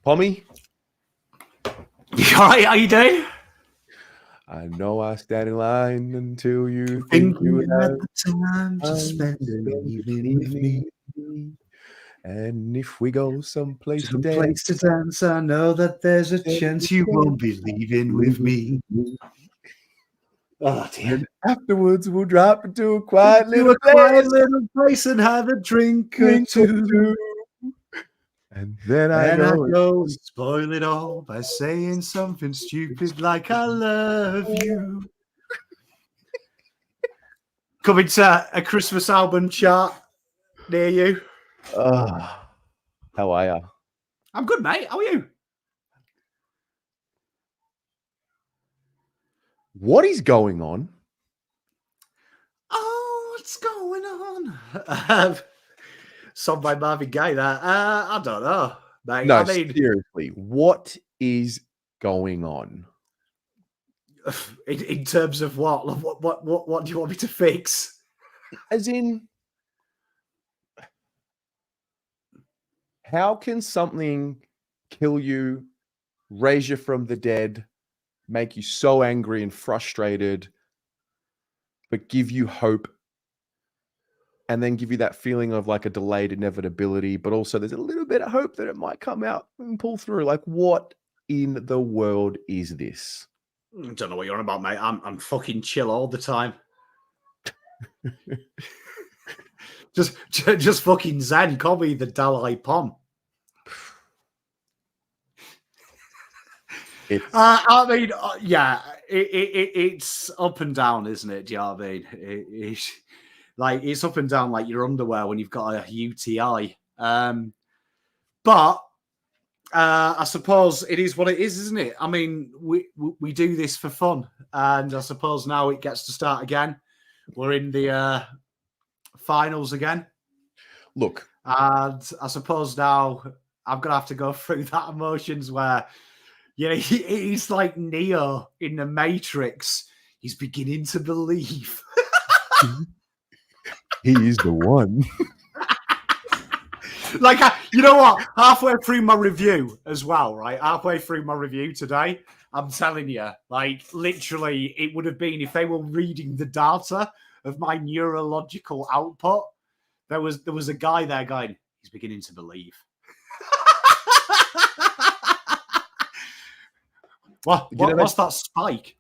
Tommy? Hi, how you doing? I know I stand in line until you Think you you had the time to spend an evening with me. And if we go someplace to Place to dance, I know that there's a chance you won't be leaving with me. Oh dear. And afterwards we'll drop into a quiet little place and have a drink or two. And then I go and spoil it all by saying something stupid like I love you. Coming to a Christmas album chart near you. How are you? I'm good, mate. How are you? What is going on? Oh, what's going on? Song by Marvin Gaye there. I don't know, mate. No, I mean, seriously, what is going on? In terms of what do you want me to fix? As in, how can something kill you, raise you from the dead, make you so angry and frustrated, but give you hope, and then give you that feeling of like a delayed inevitability, but also there's a little bit of hope that it might come out and pull through? Like, what in the world is this? I don't know what you're on about, mate. I'm fucking chill all the time. just fucking zen. Call me the Dalai Pom. I mean, yeah, it's up and down, isn't it? Do you know what I mean? It's like it's up and down like your underwear when you've got a UTI. But I suppose it is what it is, isn't it? I mean, we do this for fun, and I suppose now it gets to start again. We're in the finals again. Look, and I suppose now I'm gonna have to go through that emotions where, you know, he's like Neo in the Matrix. He's beginning to believe. He is the one. Like, you know what? Halfway through my review as well, right? Halfway through my review today, I'm telling you, like, literally, it would have been if they were reading the data of my neurological output. There was a guy there going, he's beginning to believe. What's that spike?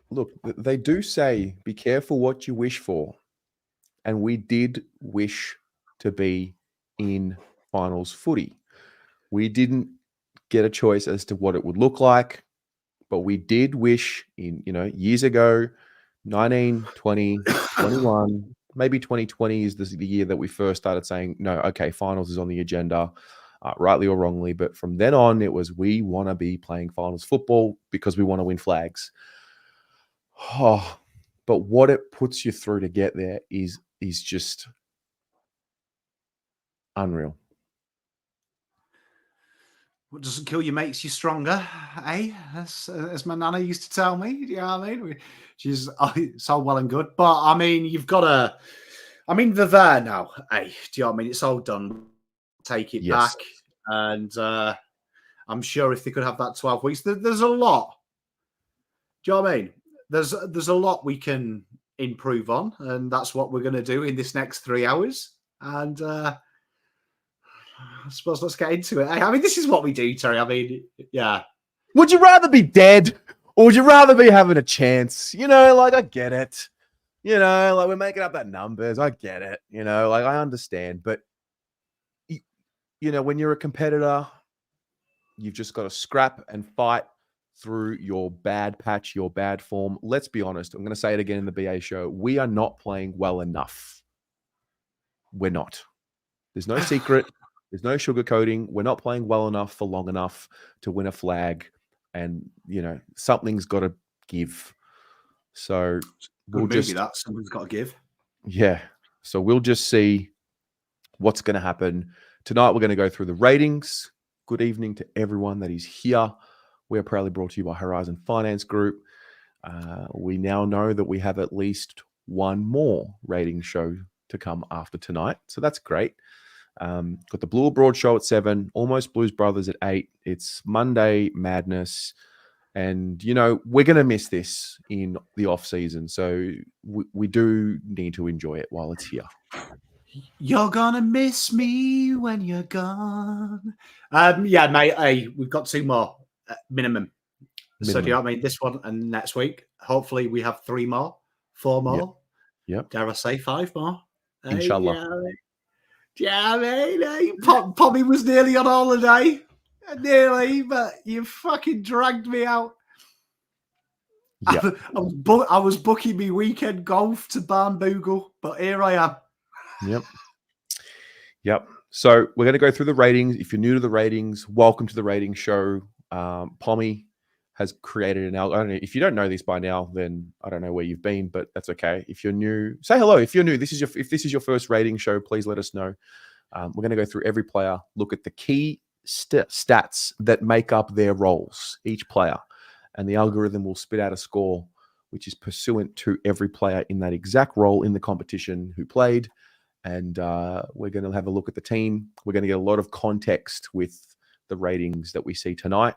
Look, they do say, be careful what you wish for. And we did wish to be in finals footy. We didn't get a choice as to what it would look like, but we did wish in, years ago, 19, 20, 21, maybe 2020 is the year that we first started saying, no, okay, finals is on the agenda, rightly or wrongly. But from then on, it was, we want to be playing finals football because we want to win flags. Oh, but what it puts you through to get there is just unreal. What doesn't kill you makes you stronger, eh? As my nana used to tell me. You know what I mean? She's it's all well and good, but I mean, you've got to. I mean, they're there now, eh? Do you know what I mean? It's all done. Take it back, and I'm sure if they could have that 12 weeks, there's a lot. Do you know what I mean? There's a lot we can improve on, and that's what we're going to do in this next 3 hours. And I suppose let's get into it. I mean, this is what we do, Terry. I mean, yeah. Would you rather be dead or would you rather be having a chance? Like, I get it. Like, we're making up that numbers. I get it. Like, I understand. But, when you're a competitor, you've just got to scrap and fight through your bad patch, your bad form. Let's be honest. I'm going to say it again in the BA show. We are not playing well enough. We're not. There's no secret. There's no sugarcoating. We're not playing well enough for long enough to win a flag. And, something's got to give. So something's got to give. Yeah. So we'll just see what's going to happen. Tonight, we're going to go through the ratings. Good evening to everyone that is here. We are proudly brought to you by Horizon Finance Group. We now know that we have at least one more rating show to come after tonight. So that's great. Got the Blue Abroad show at 7, Almost Blues Brothers at 8. It's Monday Madness. And, we're going to miss this in the off season. So we do need to enjoy it while it's here. You're going to miss me when you're gone. Yeah, mate. Hey, we've got 2 more minimum. So do you know what I mean? This one and next week. Hopefully we have 3 more, 4 more. Yep. Dare I say 5 more? Inshallah. Yeah, mate. Poppy was nearly on holiday. Nearly, but you fucking dragged me out. Yep. I was booking me weekend golf to Barnbougle, but here I am. Yep. So we're going to go through the ratings. If you're new to the ratings, welcome to the ratings show. Pommy has created an algorithm. If you don't know this by now, then I don't know where you've been, but that's okay. If you're new, say hello. If you're new, if this is your first rating show, please let us know. We're going to go through every player, look at the key stats that make up their roles, each player, and the algorithm will spit out a score which is pursuant to every player in that exact role in the competition who played. And we're going to have a look at the team. We're going to get a lot of context with the ratings that we see tonight.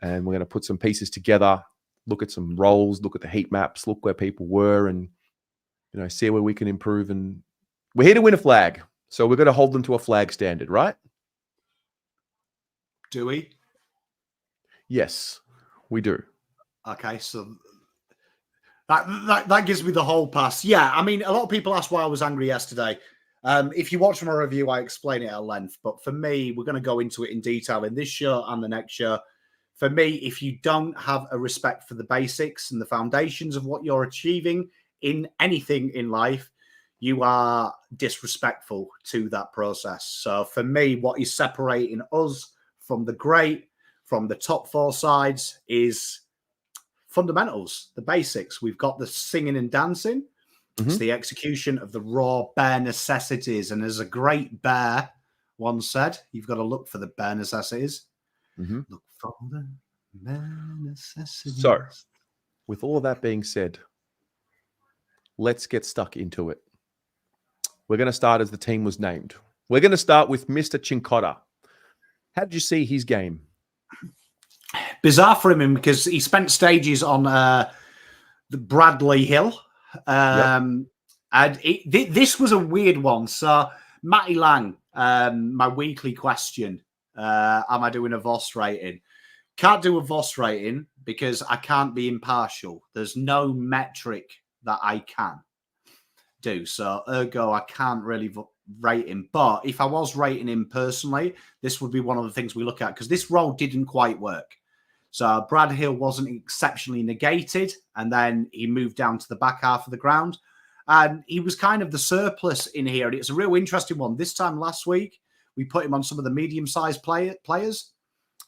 And we're going to put some pieces together, look at some roles, look at the heat maps, look where people were, and see where we can improve. And we're here to win a flag, so we're going to hold them to a flag standard, right? Do we? Yes, we do. Okay, so that gives me the whole pass. Yeah, I mean, a lot of people asked why I was angry yesterday. If you watch my review, I explain it at length. But for me, we're going to go into it in detail in this show and the next show. For me, if you don't have a respect for the basics and the foundations of what you're achieving in anything in life, you are disrespectful to that process. So for me, what is separating us from the great, from the top 4 sides, is fundamentals, the basics. We've got the singing and dancing. Mm-hmm. It's the execution of the raw, bare necessities. And as a great bear once said, you've got to look for the bare necessities. Mm-hmm. Look for the bare necessities. So, with all of that being said, let's get stuck into it. We're going to start as the team was named. We're going to start with Mr. Cincotta. How did you see his game? Bizarre for him because he spent stages on the Bradley Hill. And this was a weird one. So, Matty Lang, my weekly question, am I doing a VOS rating? Can't do a VOS rating because I can't be impartial. There's no metric that I can do. So, ergo, I can't really rate him. But if I was rating him personally, this would be one of the things we look at because this role didn't quite work. So, Brad Hill wasn't exceptionally negated, and then he moved down to the back half of the ground. And he was kind of the surplus in here. And it's a real interesting one. This time last week, we put him on some of the medium-sized players,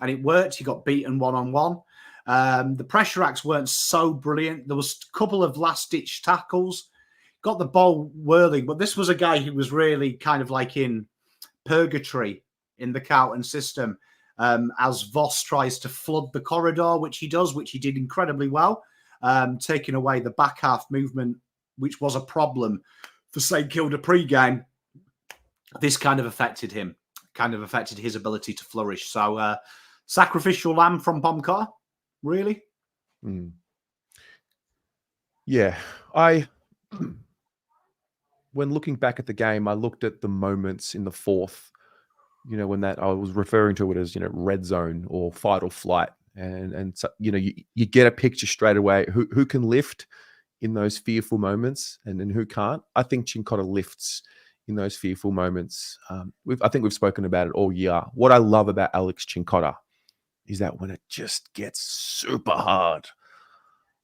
and it worked. He got beaten one-on-one. The pressure acts weren't so brilliant. There was a couple of last-ditch tackles. Got the ball whirling, but this was a guy who was really kind of like in purgatory in the Carlton system as Voss tries to flood the corridor, which he does, which he did incredibly well, taking away the back half movement, which was a problem for St Kilda pre-game. This kind of affected him, kind of affected his ability to flourish. So sacrificial lamb from Bomcar, really? Mm. Yeah, when looking back at the game, I looked at the moments in the fourth, when that I was referring to it as, red zone or fight or flight. And so, you get a picture straight away who can lift in those fearful moments and who can't. I think Cincotta lifts in those fearful moments. I think we've spoken about it all year. What I love about Alex Cincotta is that when it just gets super hard,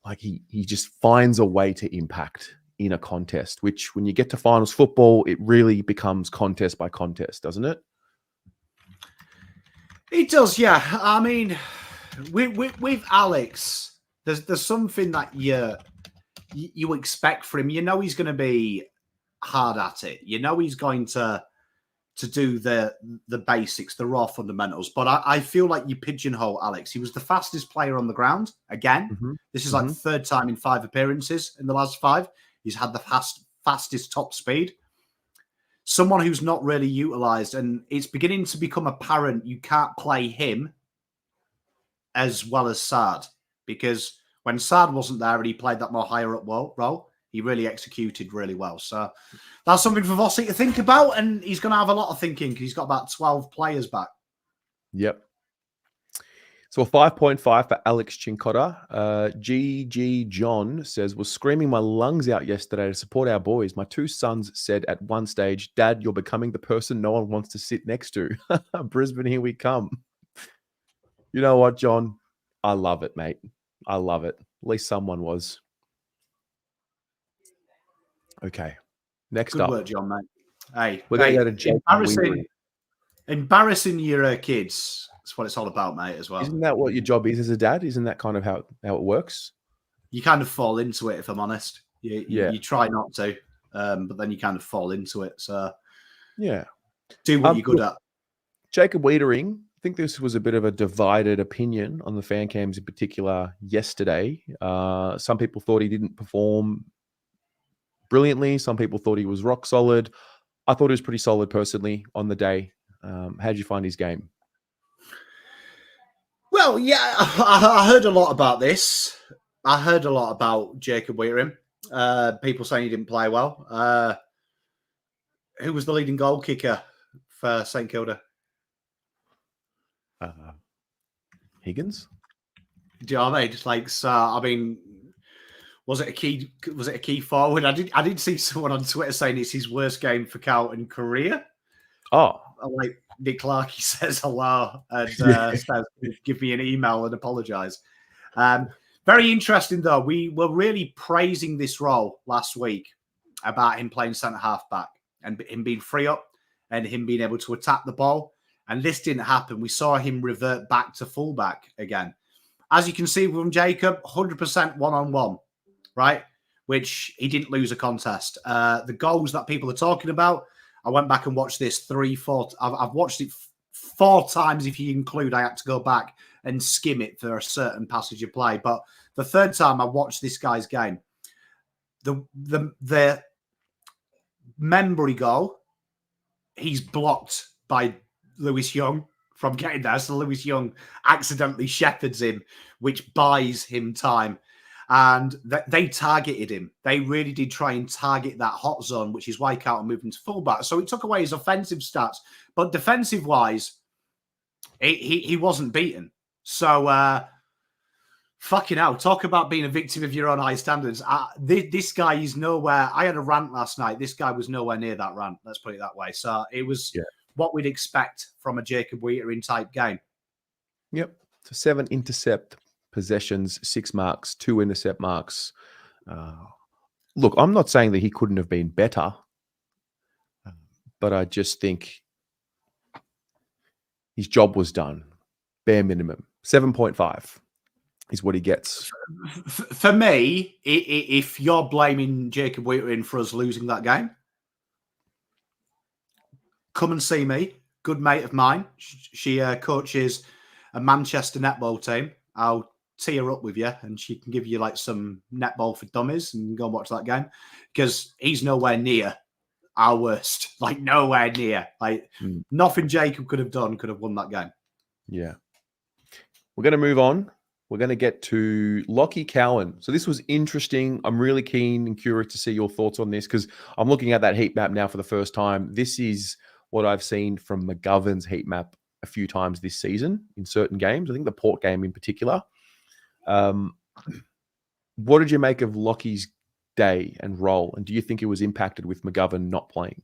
like he just finds a way to impact in a contest, which when you get to finals football, it really becomes contest by contest, doesn't it? It does, yeah. I mean, with Alex, there's something that you expect from him. He's going to be hard at it. He's going to do the basics, the raw fundamentals. But I feel like you pigeonhole Alex. He was the fastest player on the ground. Again, This is like the third time in 5 appearances in the last 5. He's had the fastest top speed. someone who's not really utilised, and it's beginning to become apparent you can't play him as well as Saad, because when Saad wasn't there and he played that more higher up role, he really executed really well. So that's something for Vossi to think about, and he's going to have a lot of thinking because he's got about 12 players back. Yep. So a 5.5 for Alex Cincotta. GG John says, was screaming my lungs out yesterday to support our boys. My 2 sons said at one stage, Dad, you're becoming the person no one wants to sit next to. Brisbane, here we come. You know what, John? I love it, mate. I love it. At least someone was. Okay. Next Good up. work, John, mate. Hey, We're going to go to Jake. Embarrassing your kids. That's what it's all about, mate, as well. Isn't that what your job is as a dad? Isn't that kind of how it works? You kind of fall into it, if I'm honest. You try not to, but then you kind of fall into it. So, yeah. Do what you're good at. Jacob Weitering, I think this was a bit of a divided opinion on the fan cams in particular yesterday. Some people thought he didn't perform brilliantly. Some people thought he was rock solid. I thought he was pretty solid personally on the day. How did you find his game? Well, yeah, I heard a lot about this. I heard a lot about Jacob Weitering. People saying he didn't play well. Who was the leading goal kicker for St Kilda? Higgins. Do you know what I mean? Just like, so, I mean, was it a key forward? I did see someone on Twitter saying it's his worst game for Carlton career. Oh, like Nick Clarkey says hello and says, give me an email and apologise. Very interesting, though. We were really praising this role last week about him playing centre half back and him being free up and him being able to attack the ball. And this didn't happen. We saw him revert back to fullback again. As you can see from Jacob, 100% one-on-one, right? Which he didn't lose a contest. The goals that people are talking about, I went back and watched this 3-4. I've watched it 4 times. If you include, I had to go back and skim it for a certain passage of play. But the 3rd time I watched this guy's game, the Membry goal, he's blocked by Lewis Young from getting there. So Lewis Young accidentally shepherds him, which buys him time. And they targeted him. They really did try and target that hot zone, which is why Carlton moved into fullback. So it took away his offensive stats. But defensive-wise, he wasn't beaten. So, fucking hell, talk about being a victim of your own high standards. This guy is nowhere. I had a rant last night. This guy was nowhere near that rant. Let's put it that way. So it was what we'd expect from a Jacob Weitering type game. Yep. So 7 intercept possessions, 6 marks, 2 intercept marks. Look, I'm not saying that he couldn't have been better, but I just think his job was done. Bare minimum. 7.5 is what he gets. For me, if you're blaming Jacob Weitering for us losing that game, come and see me. Good mate of mine. She coaches a Manchester netball team. I'll tee her up with you and she can give you like some netball for dummies and go and watch that game, because he's nowhere near our worst. Like nowhere near. Like nothing Jacob could have done could have won that game. Yeah. We're going to move on. We're going to get to Lachie Cowan. So this was interesting. I'm really keen and curious to see your thoughts on this, because I'm looking at that heat map now for the first time. This is what I've seen from McGovern's heat map a few times this season in certain games. I think the Port game in particular. What did you make of Lachie's day and role? And do you think it was impacted with McGovern not playing?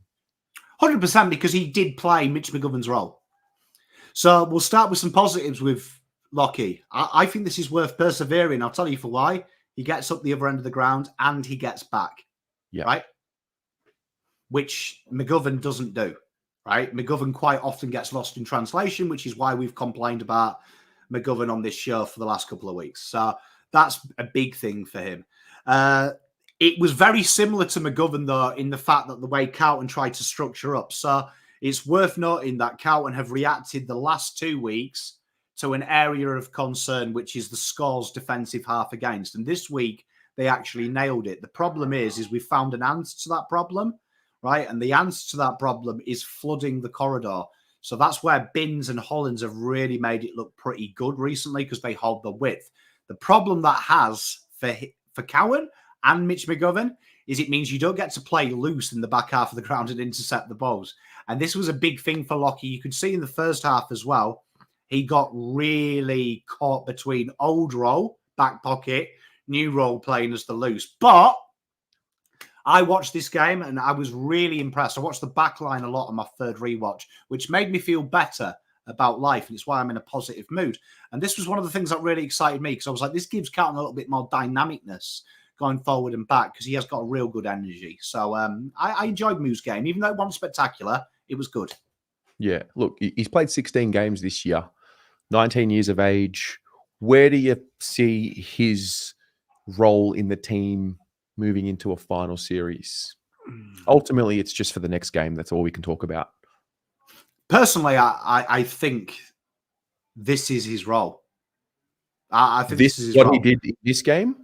100%, because he did play Mitch McGovern's role. So we'll start with some positives with Lachie. I think this is worth persevering. I'll tell you for why. He gets up the other end of the ground and he gets back. Yeah. Right? Which McGovern doesn't do. Right? McGovern quite often gets lost in translation, which is why we've complained about McGovern on this show for the last couple of weeks. So that's a big thing for him. It was very similar to McGovern, though, in the fact that the way Carlton tried to structure up. So it's worth noting that Carlton have reacted the last 2 weeks to an area of concern, which is the Scores defensive half against. And this week, they actually nailed it. The problem is we found an answer to that problem, right? And the answer to that problem is flooding the corridor. So that's where Binns and Hollands have really made it look pretty good recently because they hold the width. The problem that has for Cowan and Mitch McGovern is it means you don't get to play loose in the back half of the ground and intercept the balls. And this was a big thing for Lachie. You could see in the first half as well, he got really caught between old role, back pocket, new role playing as the loose. But I watched this game and I was really impressed. I watched the back line a lot on my third rewatch, which made me feel better about life. And it's why I'm in a positive mood. And this was one of the things that really excited me because I was like, this gives Carlton a little bit more dynamicness going forward and back because he has got a real good energy. So I enjoyed Moo's game. Even though it wasn't spectacular, it was good. Yeah, look, he's played 16 games this year, 19 years of age. Where do you see his role in the team moving into a final series? Ultimately, it's just for the next game. That's all we can talk about. Personally, I think this is his role. I think this is his what role. he did in this game.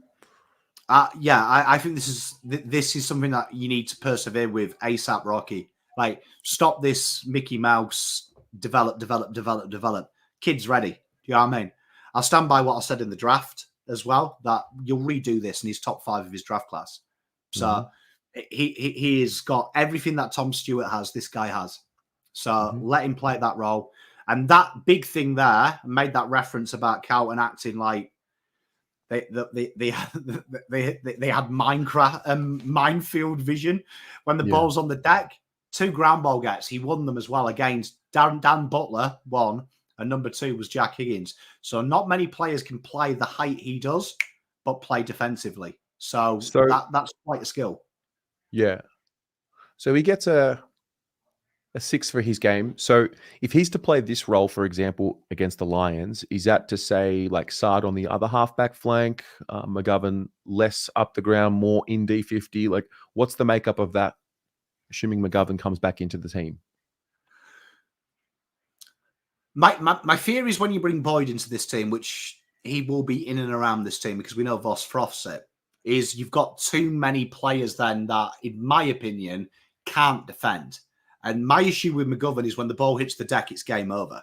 I think this is something that you need to persevere with ASAP, Rocky. Like, stop this Mickey Mouse develop. Kid's ready. Do you know what I mean? I'll stand by what I said in the draft as well, that you'll redo this in his top 5 of his draft class. So he has got everything that Tom Stewart has, this guy has. So let him play that role. And that big thing there made that reference about Carlton acting like they had Minecraft minefield vision when the ball's on the deck. 2 ground ball gets. He won them as well against Dan Butler, 1, and number 2 was Jack Higgins. So not many players can play the height he does, but play defensively. So that's quite a skill. Yeah. So he gets a 6 for his game. So if he's to play this role, for example, against the Lions, is that to say like Saad on the other halfback flank, McGovern less up the ground, more in D50? Like, what's the makeup of that, assuming McGovern comes back into the team? My fear is when you bring Boyd into this team, which he will be in and around this team because we know Voss froths it, is you've got too many players then that, in my opinion, can't defend. And my issue with McGovern is when the ball hits the deck, it's game over.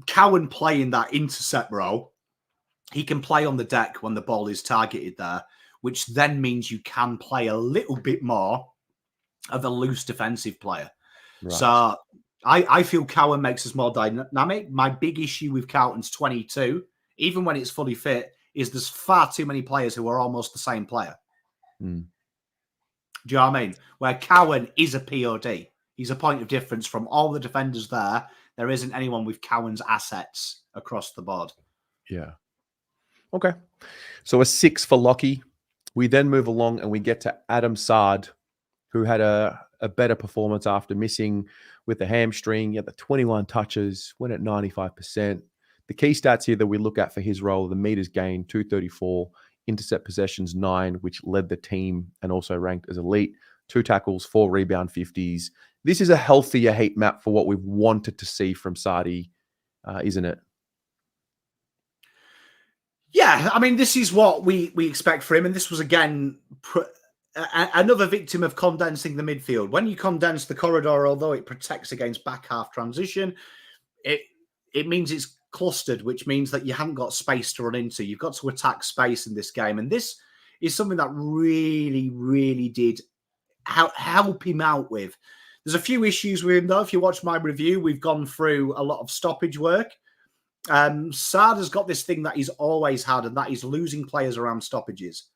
Cowan playing that intercept role, he can play on the deck when the ball is targeted there, which then means you can play a little bit more of a loose defensive player. Right. So I feel Cowan makes us more dynamic. My big issue with Carlton's 22, even when it's fully fit, is there's far too many players who are almost the same player. Do you know what I mean? Where Cowan is a POD. He's a point of difference from all the defenders there. There isn't anyone with Cowan's assets across the board. Yeah. Okay. So a 6 for Lachie. We then move along and we get to Adam Saad, who had a better performance after missing with the hamstring. He had the 21 touches, went at 95%. The key stats here that we look at for his role, the meters gained, 234, intercept possessions 9, which led the team and also ranked as elite, 2 tackles, 4 rebound 50s. This is a healthier heat map for what we've wanted to see from Saadi, isn't it? Yeah, I mean, this is what we expect for him. And this was, again, another victim of condensing the midfield. When you condense the corridor, although it protects against back half transition, it means it's clustered, which means that you haven't got space to run into. You've got to attack space in this game. And this is something that really, really did help him out with. There's a few issues with him, though. If you watch my review, we've gone through a lot of stoppage work. Saad has got this thing that he's always had, and that is losing players around stoppages.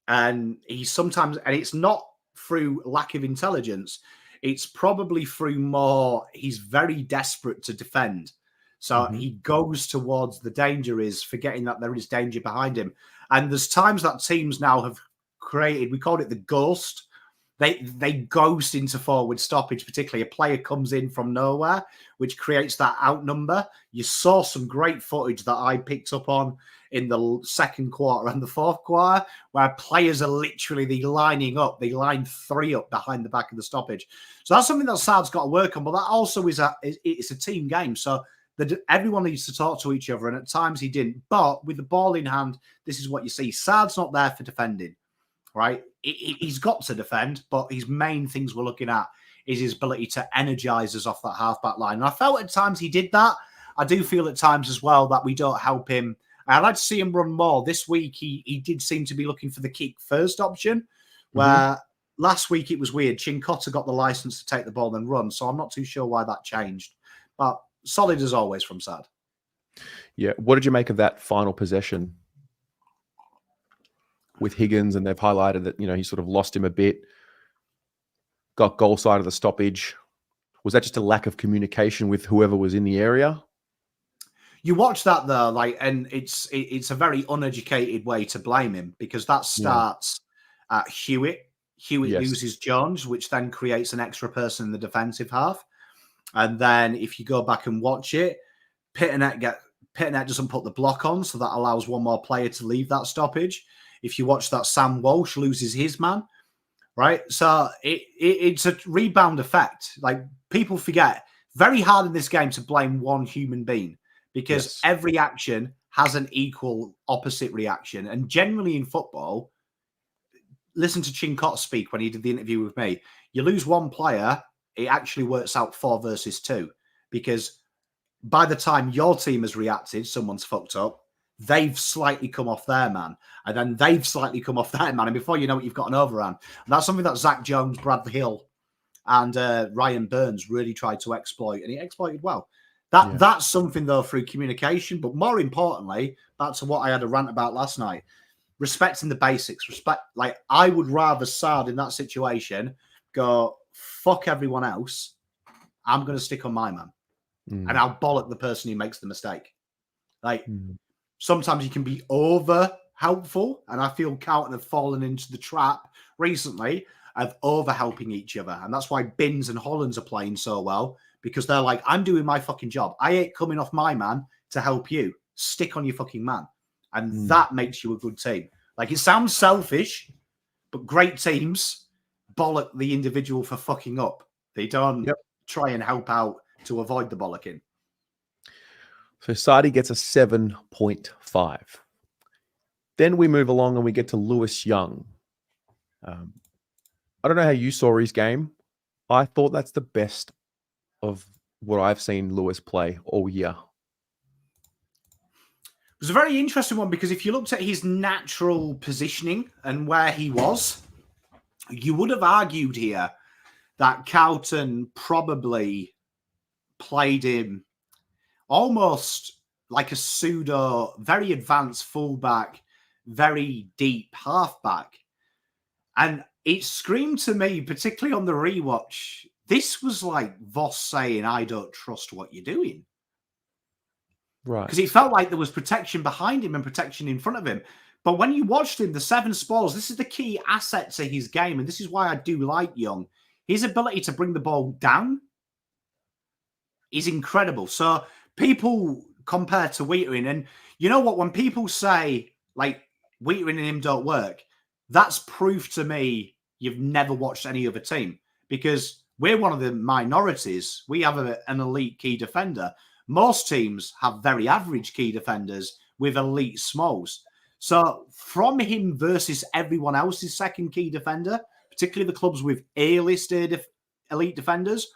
And he's sometimes, and it's not through lack of intelligence, it's probably through more, he's very desperate to defend. So he goes towards the danger, is forgetting that there is danger behind him. And there's times that teams now have created, we called it the ghost. They ghost into forward stoppage, particularly a player comes in from nowhere, which creates that outnumber. You saw some great footage that I picked up on in the second quarter and the fourth quarter, where players are literally lining up. They line 3 up behind the back of the stoppage. So that's something that Saad's got to work on. But that also is it's a team game. So everyone needs to talk to each other. And at times he didn't. But with the ball in hand, this is what you see. Saad's not there for defending. right? He's got to defend, but his main things we're looking at is his ability to energize us off that half-back line. And I felt at times he did that. I do feel at times as well that we don't help him. I'd like to see him run more. This week, he did seem to be looking for the kick first option, where last week it was weird. Cincotta got the license to take the ball and run, so I'm not too sure why that changed. But solid as always from Saad. Yeah. What did you make of that final possession with Higgins? And they've highlighted that, he sort of lost him a bit, got goal side of the stoppage. Was that just a lack of communication with whoever was in the area? You watch that though, and it's a very uneducated way to blame him, because that starts at Hewett. Hewett loses Jones, which then creates an extra person in the defensive half. And then if you go back and watch it, Pittonet doesn't put the block on, so that allows one more player to leave that stoppage. If you watch that, Sam Walsh loses his man, right? So it's a rebound effect. Like, people forget, very hard in this game to blame one human being, because every action has an equal opposite reaction. And generally in football, listen to Cincotta speak when he did the interview with me. You lose one player, it actually works out 4 versus 2, because by the time your team has reacted, someone's fucked up, they've slightly come off their man, and then they've slightly come off their man, and before you know it, you've got an overrun. And that's something that Zach Jones, Bradley Hill, and Ryan Burns really tried to exploit, and he exploited well. That's something, though, through communication, but more importantly, back to what I had a rant about last night, respecting the basics. Like, I would rather Saad in that situation go, fuck everyone else, I'm going to stick on my man. And I'll bollock the person who makes the mistake. Like, sometimes you can be over helpful, and I feel Carlton have fallen into the trap recently of over helping each other. And that's why Binns and Hollands are playing so well, because they're like, I'm doing my fucking job. I ain't coming off my man to help you. Stick on your fucking man. And that makes you a good team. Like, it sounds selfish, but great teams bollock the individual for fucking up. They don't try and help out to avoid the bollocking. So Saadi gets a 7.5. Then we move along and we get to Lewis Young. I don't know how you saw his game. I thought that's the best of what I've seen Lewis play all year. It was a very interesting one, because if you looked at his natural positioning and where he was, you would have argued here that Carlton probably played him almost like a pseudo, very advanced fullback, very deep halfback. And it screamed to me, particularly on the rewatch, this was like Voss saying, I don't trust what you're doing. Right. Because it felt like there was protection behind him and protection in front of him. But when you watched him, the 7 spoils, this is the key asset to his game. And this is why I do like Young. His ability to bring the ball down is incredible. So people compare to Weitering. And you know what? When people say, like, Weitering and him don't work, that's proof to me you've never watched any other team. Because we're one of the minorities. We have an elite key defender. Most teams have very average key defenders with elite smalls. So from him versus everyone else's second key defender, particularly the clubs with A-listed elite defenders,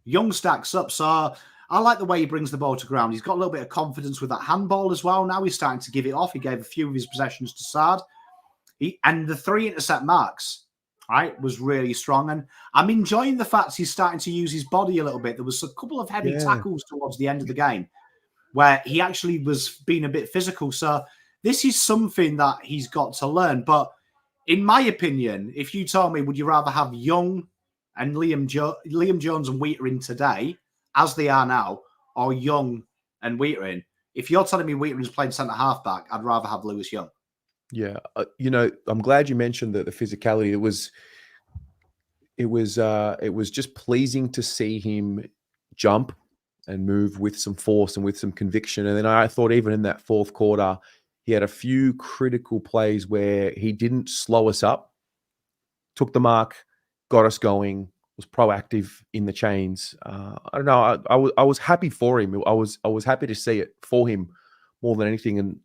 Young stacks up. So I like the way he brings the ball to ground. He's got a little bit of confidence with that handball as well. Now he's starting to give it off. He gave a few of his possessions to Saad. And the 3 intercept marks, right, was really strong. And I'm enjoying the fact he's starting to use his body a little bit. There was a couple of heavy tackles towards the end of the game where he actually was being a bit physical. So this is something that he's got to learn. But in my opinion, if you told me, would you rather have Young and Liam Jones and Weitering today, as they are now, or Young and Weitering? If you're telling me Weitering's playing centre halfback, I'd rather have Lewis Young. Yeah, I'm glad you mentioned the physicality. It was just pleasing to see him jump and move with some force and with some conviction. And then I thought even in that fourth quarter, he had a few critical plays where he didn't slow us up, took the mark, got us going, was proactive in the chains. I don't know. I was happy for him. I was happy to see it for him more than anything. And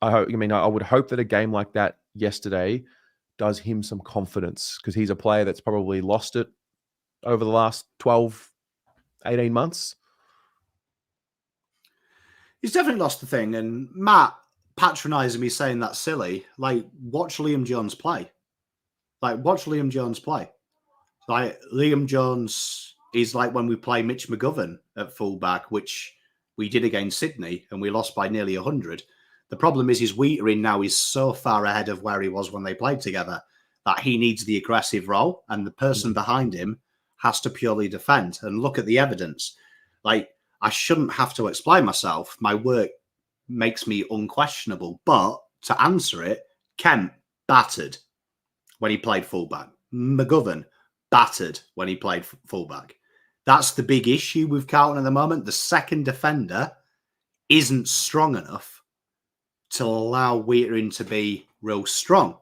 I would hope that a game like that yesterday does him some confidence, because he's a player that's probably lost it over the last 12, 18 months. He's definitely lost the thing. And Matt patronising me saying that's silly. Like, watch Liam Jones play. Like, Liam Jones is like when we play Mitch McGovern at fullback, which we did against Sydney, and we lost by nearly 100. The problem is his Weitering now is so far ahead of where he was when they played together that he needs the aggressive role, and the person behind him has to purely defend. And look at the evidence. Like, I shouldn't have to explain myself. My work makes me unquestionable. But to answer it, Kemp battered when he played fullback. McGovern battered when he played fullback. That's the big issue with Carlton at the moment. The second defender isn't strong enough to allow Weitering to be real strong.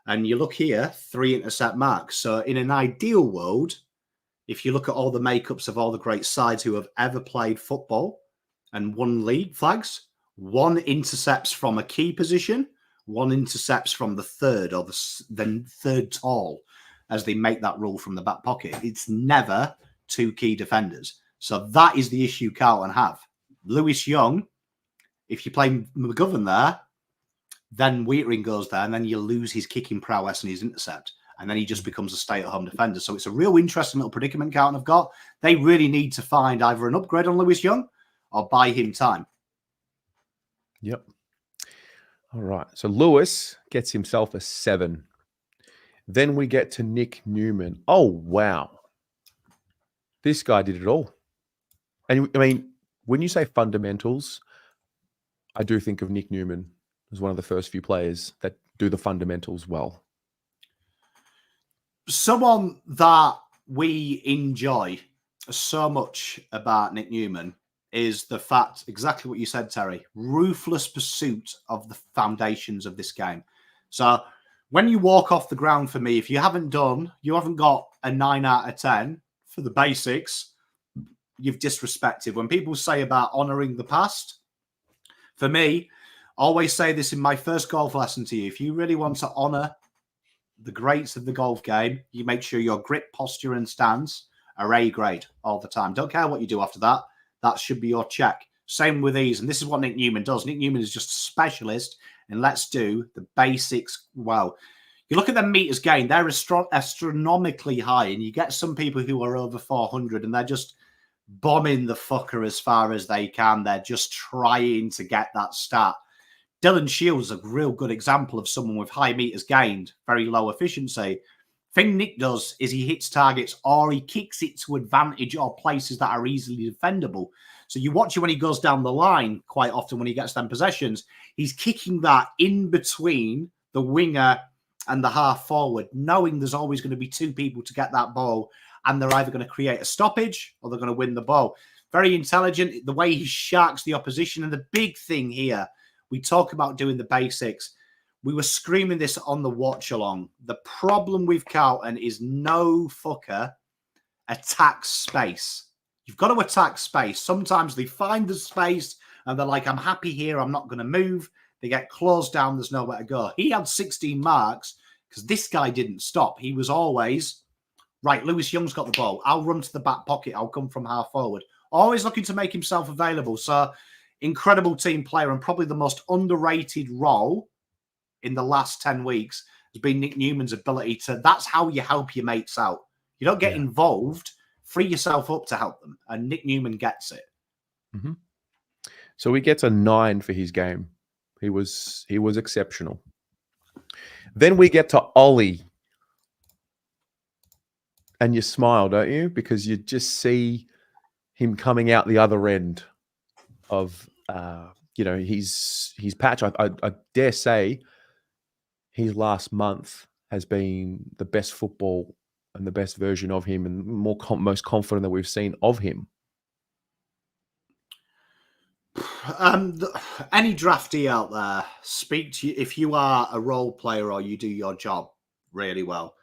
And you look here, 3 intercept marks. So in an ideal world, if you look at all the makeups of all the great sides who have ever played football and won league flags, 1 intercepts from a key position, 1 intercepts from the third or the third tall, as they make that rule from the back pocket. It's never 2 key defenders. So that is the issue Carlton have. Lewis Young, if you play McGovern there, then Weitering goes there, and then you lose his kicking prowess and his intercept. And then he just becomes a stay-at-home defender. So it's a real interesting little predicament Carlton have got. They really need to find either an upgrade on Lewis Young or buy him time. Yep. All right. So Lewis gets himself a 7. Then we get to Nick Newman. Oh, wow. This guy did it all. And I mean, when you say fundamentals, I do think of Nick Newman as one of the first few players that do the fundamentals well. Someone that we enjoy so much about Nick Newman is the fact, exactly what you said, Terry, ruthless pursuit of the foundations of this game. So when you walk off the ground for me, if you haven't got a 9 out of 10 for the basics, you've disrespected. When people say about honouring the past, for me, I always say this in my first golf lesson to you. If you really want to honour the greats of the golf game, you make sure your grip, posture and stance are A grade all the time. Don't care what you do after that. That should be your check. Same with these. And this is what Nick Newman does. Nick Newman is just a specialist. And let's do the basics well. You look at the meters gained, they're astronomically high. And you get some people who are over 400 and they're just bombing the fucker as far as they can. They're just trying to get that stat. Dylan Shields is a real good example of someone with high meters gained, very low efficiency. Thing Nick does is he hits targets or he kicks it to advantage or places that are easily defendable. So you watch it when he goes down the line quite often when he gets them possessions. He's kicking that in between the winger and the half forward, knowing there's always going to be 2 people to get that ball and they're either going to create a stoppage or they're going to win the ball. Very intelligent, the way he sharks the opposition. And the big thing here, we talk about doing the basics. We were screaming this on the watch along. The problem with Carlton is no fucker attacks space. You've got to attack space. Sometimes they find the space and they're like, I'm happy here. I'm not going to move. They get closed down. There's nowhere to go. He had 16 marks because this guy didn't stop. He was always, right, Lewis Young's got the ball. I'll run to the back pocket. I'll come from half forward. Always looking to make himself available. So incredible team player and probably the most underrated role in the last 10 weeks has been Nick Newman's ability to, that's how you help your mates out. You don't get involved, free yourself up to help them. And Nick Newman gets it. Mm-hmm. So he gets a 9 for his game. He was exceptional. Then we get to Ollie. And you smile, don't you? Because you just see him coming out the other end of, his patch. I dare say his last month has been the best football and the best version of him and most confident that we've seen of him. Any draftee out there, speak to you. If you are a role player or you do your job really well,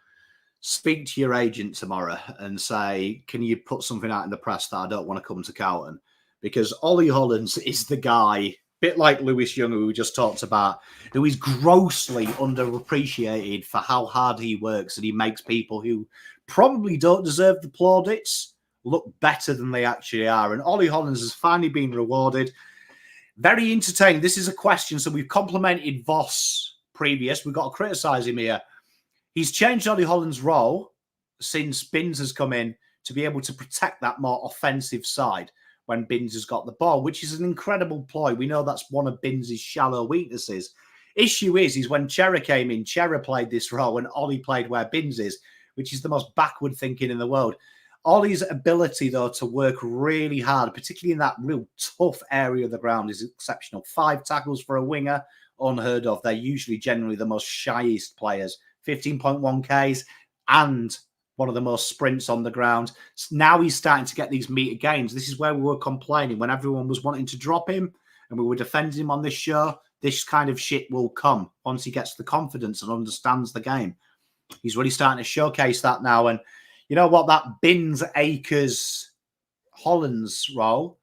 speak to your agent tomorrow and say, can you put something out in the press that I don't want to come to Carlton? Because Ollie Hollands is the guy bit like Lewis Young, who we just talked about, who is grossly underappreciated for how hard he works, and he makes people who probably don't deserve the plaudits look better than they actually are. And Ollie Hollands has finally been rewarded. Very entertaining. This is a question. So we've complimented Voss previous. We've got to criticise him here. He's changed Ollie Hollands' role since Binns has come in to be able to protect that more offensive side when Binns has got the ball, which is an incredible ploy. We know that's one of Binns' shallow weaknesses. Issue is when Chera came in, Chera played this role and Ollie played where Binns is, which is the most backward thinking in the world. Ollie's ability, though, to work really hard, particularly in that real tough area of the ground, is exceptional. 5 tackles for a winger, unheard of. They're usually generally the most shyest players. 15.1 Ks and one of the most sprints on the ground. Now he's starting to get these meter gains. This is where we were complaining when everyone was wanting to drop him and we were defending him on this show. This kind of shit will come once he gets the confidence and understands the game. He's really starting to showcase that now. And you know what? That Binns, Akers, Hollands role,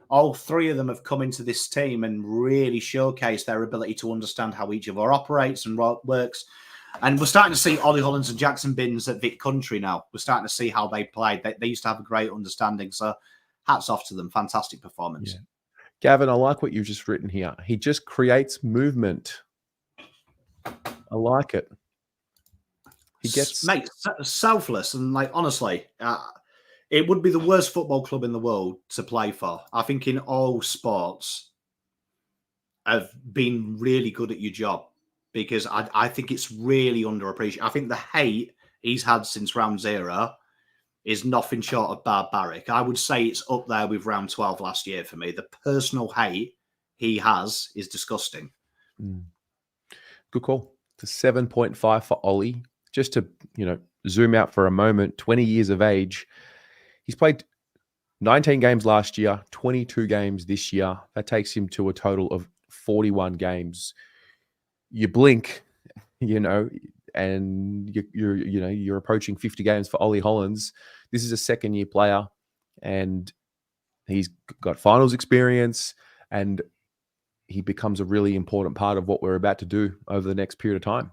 all 3 of them have come into this team and really showcased their ability to understand how each other operates and works. And we're starting to see Ollie Hollands and Jackson Binns at Vic Country now. We're starting to see how they played. They used to have a great understanding. So hats off to them. Fantastic performance. Yeah. Gavin, I like what you've just written here. He just creates movement. I like it. He gets... Mate, selfless. And like, honestly, it would be the worst football club in the world to play for. I think in all sports have been really good at your job. Because I think it's really underappreciated. I think the hate he's had since round 0 is nothing short of barbaric. I would say it's up there with round 12 last year for me. The personal hate he has is disgusting. Good call. It's a 7.5 for Ollie. Just to, zoom out for a moment, 20 years of age. He's played 19 games last year, 22 games this year. That takes him to a total of 41 games. You blink, and you're approaching 50 games for Ollie Hollands. This is a second-year player, and he's got finals experience, and he becomes a really important part of what we're about to do over the next period of time.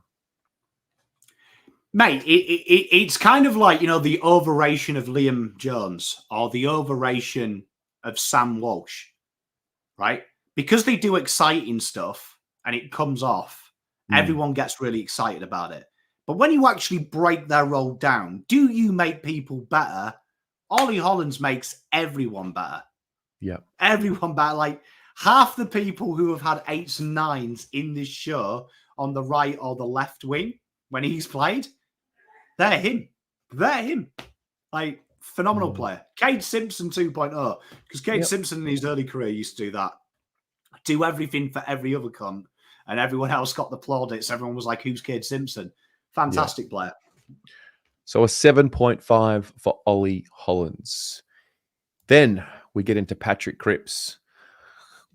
Mate, it's kind of like, the overration of Liam Jones or the overration of Sam Walsh, right? Because they do exciting stuff and it comes off, everyone gets really excited about it. But when you actually break their role down, do you make people better? Ollie Hollands makes everyone better. Yeah. Everyone better. Like half the people who have had 8s and 9s in this show on the right or the left wing when he's played, they're him. They're him. Like, phenomenal player. Cade Simpson 2.0. Because Cade Simpson in his early career used to do that. Do everything for every other cunt. And everyone else got the plaudits. Everyone was like, who's Cade Simpson? Fantastic player. So a 7.5 for Ollie Hollands. Then we get into Patrick Crips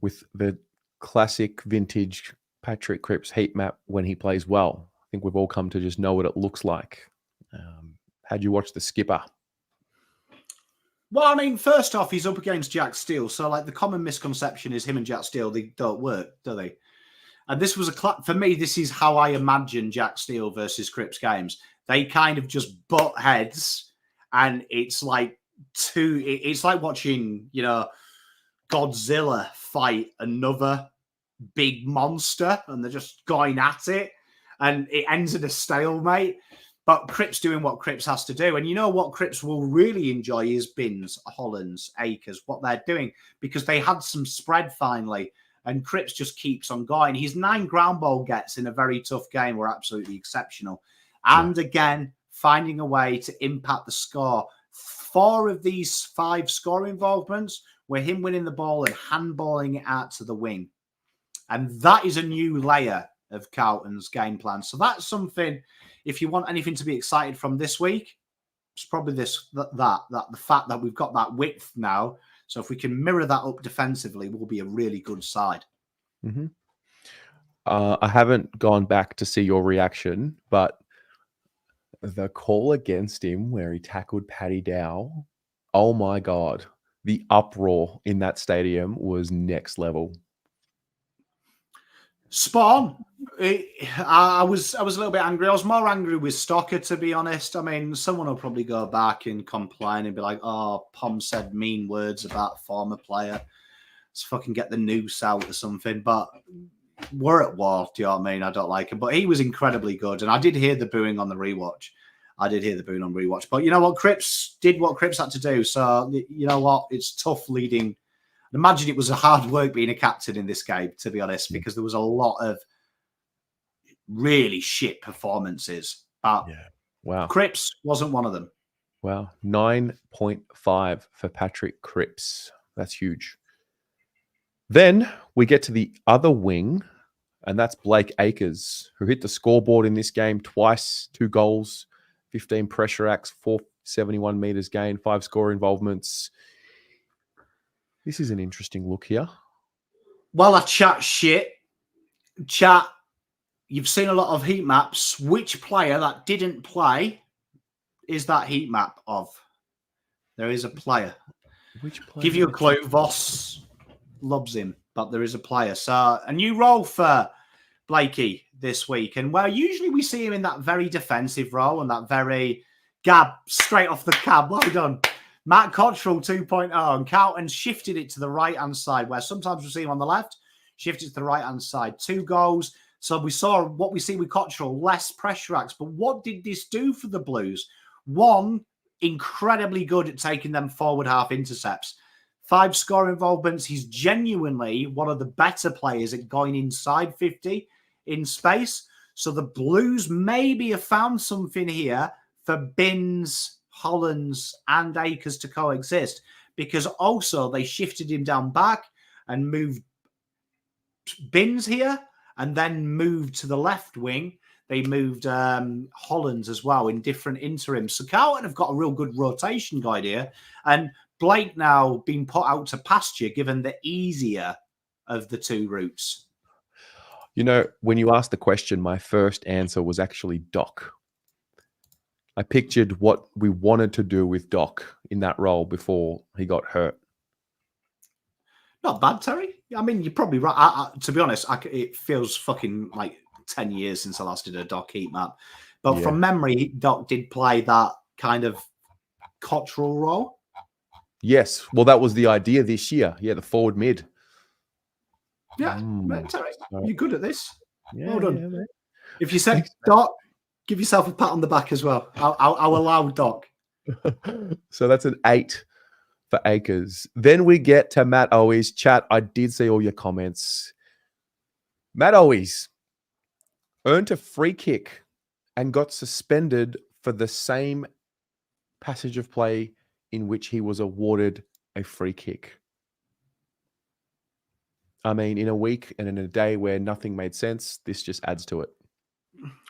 with the classic vintage Patrick Crips heat map when he plays well. I think we've all come to just know what it looks like. How'd you watch the skipper? Well, I mean, first off, he's up against Jack Steele. So, like, the common misconception is him and Jack Steele, they don't work, do they? And this was for me, this is how I imagine Jack Steele versus Crips games. They kind of just butt heads, and it's like it's like watching, Godzilla fight another big monster, and they're just going at it, and it ends in a stalemate. But Crips doing what Crips has to do. And you know what Crips will really enjoy is Binns, Hollands, Akers, what they're doing, because they had some spread finally. And Crips just keeps on going. His 9 ground ball gets in a very tough game were absolutely exceptional. And again, finding a way to impact the score. 4 of these 5 score involvements were him winning the ball and handballing it out to the wing. And that is a new layer of Carlton's game plan. So that's something, if you want anything to be excited from this week, it's probably the fact that we've got that width now. So if we can mirror that up defensively, we'll be a really good side. Mm-hmm. I haven't gone back to see your reaction, but the call against him where he tackled Paddy Dow, oh my God, the uproar in that stadium was next level. Spawn. I was a little bit angry. I was more angry with Stocker, to be honest. I mean, someone will probably go back and complain and be like, "Oh, Pom said mean words about a former player. Let's fucking get the noose out or something." But we're at war. Do you know what I mean? I don't like him, but he was incredibly good, and I did hear the booing on the rewatch. But you know what? Crips did what Crips had to do. So you know what? It's tough leading. Imagine it was a hard work being a captain in this game, to be honest, because there was a lot of really shit performances. But wow, Crips wasn't one of them. Wow, 9.5 for Patrick Crips. That's huge. Then we get to the other wing, and that's Blake Acres, who hit the scoreboard in this game twice, 2 goals, 15 pressure acts, 471 meters gained, 5 score involvements. This is an interesting look here. Well, I chat shit. Chat, you've seen a lot of heat maps. Which player that didn't play is that heat map of? There is a player. Which player? Give you a clue. Voss loves him, but there is a player. So a new role for Blakey this week. And where usually we see him in that very defensive role and that very Gab, straight off the cab. Well done. Matt Cottrell 2.0, and Carlton shifted it to the right-hand side, where sometimes we see him on the left, shifted to the right-hand side. 2 goals. So we saw what we see with Cottrell, less pressure acts. But what did this do for the Blues? 1, incredibly good at taking them forward half intercepts. 5 score involvements. He's genuinely one of the better players at going inside 50 in space. So the Blues maybe have found something here for Binns, Hollands and Acres to coexist, because also they shifted him down back and moved Binns here and then moved to the left wing. They moved Hollands as well in different interims. So Carlton have got a real good rotation guide here. And Blake now being put out to pasture, given the easier of the 2 routes. You know, when you asked the question, my first answer was actually Doc. I pictured what we wanted to do with Doc in that role before he got hurt. Not bad, Terry. I mean, you're probably right. To be honest, it feels fucking like 10 years since I last did a Doc heat map. But from memory, Doc did play that kind of Cottrell role. Yes. Well, that was the idea this year. Yeah, the forward mid. Yeah, Terry, you're good at this. Yeah, well done. Yeah, if you said Doc, give yourself a pat on the back as well. I'll allow Doc. So that's an 8 for Acres. Then we get to Matt Owies. Chat, I did see all your comments. Matt Owies earned a free kick and got suspended for the same passage of play in which he was awarded a free kick. I mean, in a week and in a day where nothing made sense, this just adds to it.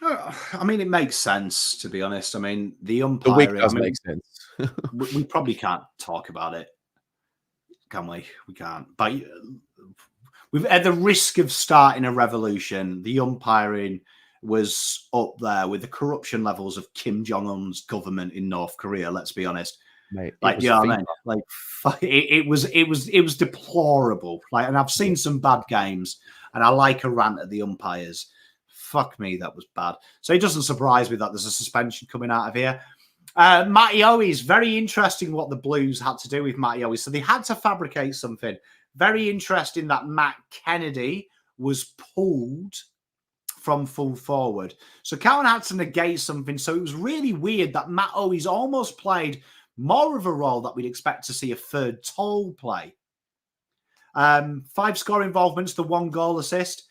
I mean, it makes sense, to be honest. I mean, the umpiring... The week does make sense. we probably can't talk about it, can we? We can't. But we've at the risk of starting a revolution, the umpiring was up there with the corruption levels of Kim Jong-un's government in North Korea, let's be honest. Mate, like, you know what I mean? Like, it was deplorable. Like, and I've seen some bad games, and I like a rant at the umpires. Fuck me, that was bad. So it doesn't surprise me that there's a suspension coming out of here. Matty Owies, very interesting what the Blues had to do with Matty Owies. So they had to fabricate something. Very interesting that Matt Kennedy was pulled from full forward. So Cowan had to negate something. So it was really weird that Matt Owies almost played more of a role that we'd expect to see a third toll play. 5 score involvements, the 1 goal assist.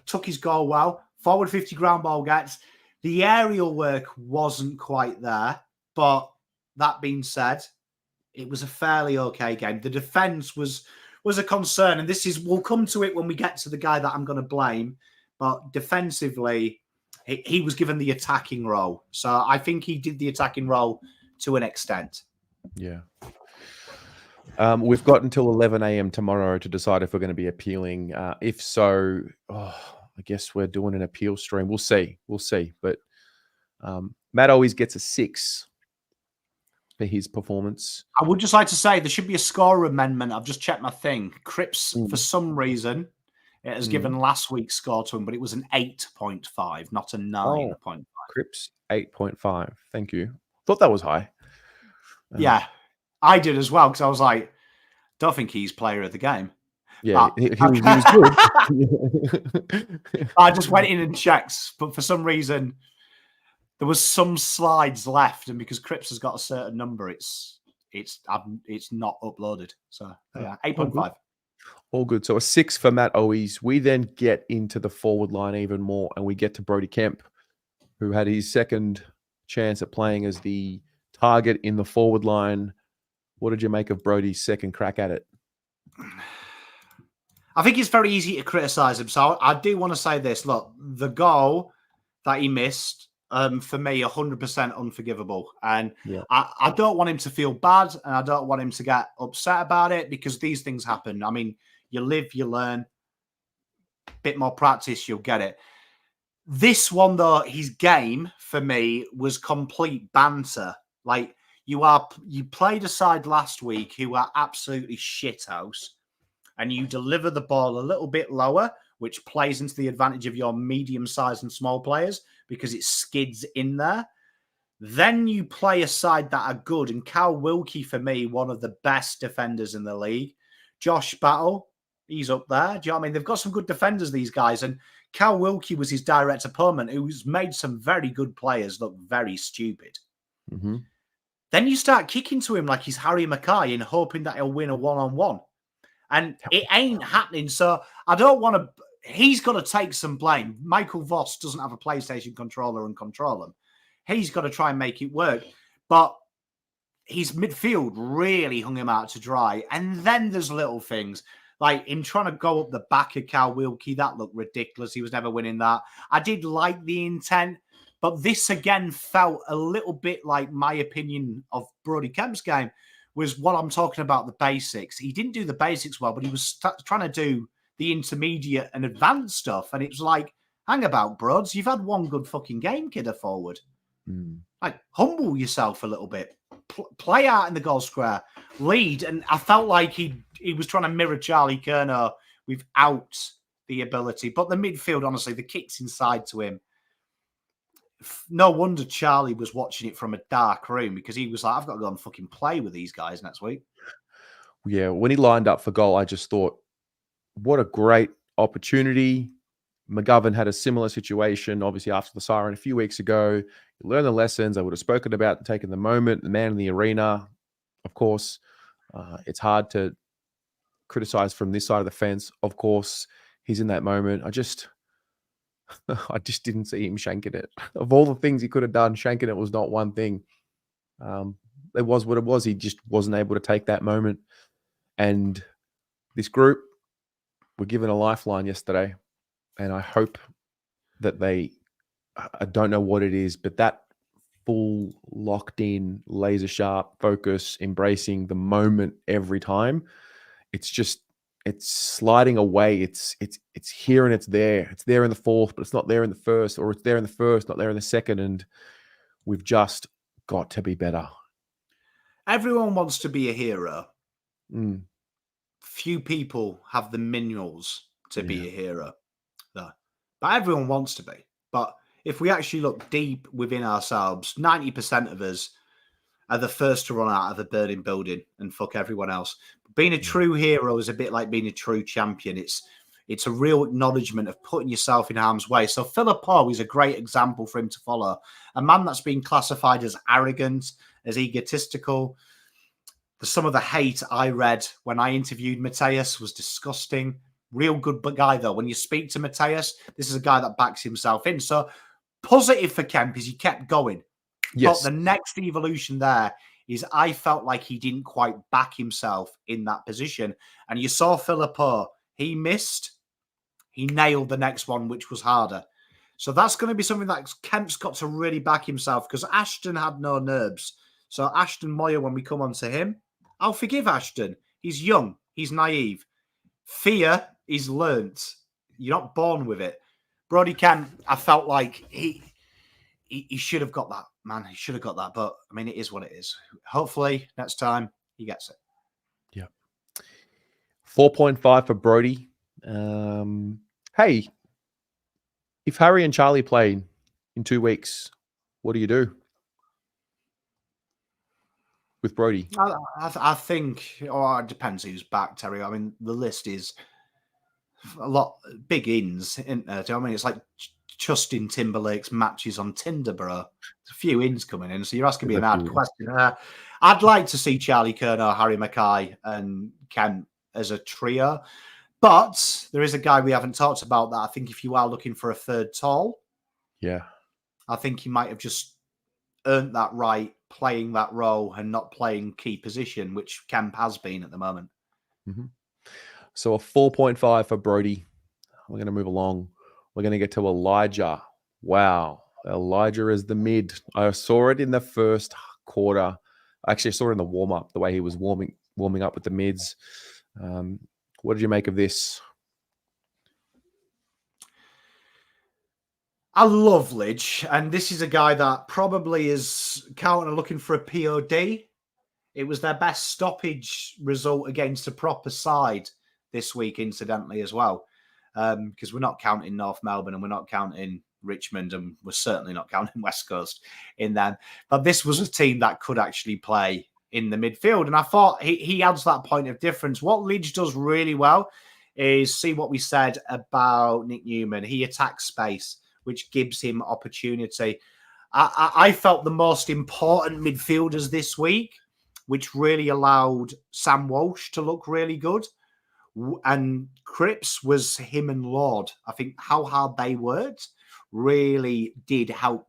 Took his goal well. Forward 50 ground ball gets. The aerial work wasn't quite there. But that being said, it was a fairly okay game. The defence was a concern. And we'll come to it when we get to the guy that I'm going to blame. But defensively, he was given the attacking role. So I think he did the attacking role to an extent. Yeah. We've got until 11 a.m. tomorrow to decide if we're going to be appealing. If so, I guess we're doing an appeal stream. We'll see. But Matt always gets a 6 for his performance. I would just like to say there should be a score amendment. I've just checked my thing. Crips, for some reason, It has given last week's score to him, but it was an 8.5, not a 9.5. Crips 8.5. Thank you. Thought that was high. Yeah, I did as well, because I was like, don't think he's player of the game. Yeah, he was good. I just went in and checked, but for some reason, there was some slides left, and because Crips has got a certain number, it's not uploaded. So yeah, 8.5. All good. So a 6 for Matt Owies. We then get into the forward line even more, and we get to Brodie Kemp, who had his second chance at playing as the target in the forward line. What did you make of Brodie's second crack at it? I think it's very easy to criticise him. So I do want to say this. Look, the goal that he missed, for me, 100% unforgivable. And I don't want him to feel bad, and I don't want him to get upset about it, because these things happen. I mean, you live, you learn. Bit more practice, you'll get it. This one, though, his game, for me, was complete banter. Like, you played a side last week who are absolutely shithouse, and you deliver the ball a little bit lower, which plays into the advantage of your medium-sized and small players because it skids in there. Then you play a side that are good, and Cal Wilkie, for me, one of the best defenders in the league. Josh Battle, he's up there. Do you know what I mean? They've got some good defenders, these guys, and Cal Wilkie was his direct opponent, who's made some very good players look very stupid. Mm-hmm. Then you start kicking to him like he's Harry Mackay and hoping that he'll win a one-on-one. And it ain't happening. So I don't want to... He's got to take some blame. Michael Voss doesn't have a PlayStation controller and control him. He's got to try and make it work. But his midfield really hung him out to dry. And then there's little things. Like him trying to go up the back of Cal Wilkie. That looked ridiculous. He was never winning that. I did like the intent. But this, again, felt a little bit like my opinion of Brodie Kemp's game was what I'm talking about, the basics. He didn't do the basics well, but he was trying to do the intermediate and advanced stuff. And it was like, hang about, Brods. You've had one good fucking game, kidder forward. Like, humble yourself a little bit. Play out in the goal square. Lead. And I felt like he was trying to mirror Charlie Curnow without the ability. But the midfield, honestly, the kicks inside to him. No wonder Charlie was watching it from a dark room, because he was like, I've got to go and fucking play with these guys next week. Yeah, when he lined up for goal, I just thought, what a great opportunity. McGovern had a similar situation, obviously, after the siren a few weeks ago. You learn the lessons. I would have spoken about taking the moment, the man in the arena. Of course, it's hard to criticize from this side of the fence. Of course, he's in that moment. I just didn't see him shanking it. Of all the things he could have done, shanking it was not one thing. It was what it was. He just wasn't able to take that moment. And this group were given a lifeline yesterday. And I hope that I don't know what it is, but that full locked in, laser sharp focus, embracing the moment every time, it's sliding away. It's here and it's there. It's there in the fourth, but it's not there in the first, or it's there in the first, not there in the second. And we've just got to be better. Everyone wants to be a hero. Few people have the minerals to be a hero, though. But everyone wants to be. But if we actually look deep within ourselves, 90% of us are the first to run out of a burning building and fuck everyone else. Being a true hero is a bit like being a true champion. It's a real acknowledgement of putting yourself in harm's way. So Philip Poe is a great example for him to follow. A man that's been classified as arrogant, as egotistical. Some of the hate I read when I interviewed Mateus was disgusting. Real good guy, though. When you speak to Mateus, this is a guy that backs himself in. So positive for Kemp is he kept going. Yes. But the next evolution there is I felt like he didn't quite back himself in that position. And you saw Philip Poe. He missed. He nailed the next one, which was harder. So that's going to be something that Kemp's got to really back himself, because Ashton had no nerves. So Ashton Moir, when we come on to him, I'll forgive Ashton. He's young. He's naive. Fear is learnt. You're not born with it. Brodie Kemp, I felt like he should have got that, man. He should have got that. But, I mean, it is what it is. Hopefully, next time, he gets it. Yeah. 4.5 for Brodie. Hey, if Harry and Charlie play in 2 weeks, what do you do with Brodie? I think, or it depends who's back, Terry. I mean, the list is a lot big ins, isn't there? Do you know what I mean? It's like Justin Timberlake's matches on Tinder, bro. There's a few ins coming in, so you're asking me an hard question. I'd like to see Charlie Curnow, Harry Mackay, and Kemp as a trio. But there is a guy we haven't talked about that I think if you are looking for a third tall, Yeah. I think he might have just earned that right playing that role and not playing key position, which Kemp has been at the moment. Mm-hmm. So a 4.5 for Brodie. We're going to move along. We're going to get to Elijah. Wow. Elijah is the mid. I saw it in the first quarter. Actually, I saw it in the warm-up, the way he was warming up with the mids. What did you make of this? I love Lidge, and this is a guy that probably is Carlton are looking for a POD. It was their best stoppage result against a proper side this week, incidentally, as well, because we're not counting North Melbourne and we're not counting Richmond, and we're certainly not counting West Coast in them. But this was a team that could actually play in the midfield, and I thought he adds that point of difference. What Lidge does really well is see what we said about Nick Newman. He attacks space, which gives him opportunity. I felt the most important midfielders this week, which really allowed Sam Walsh to look really good. And Crips was him and Lord. I think how hard they worked really did help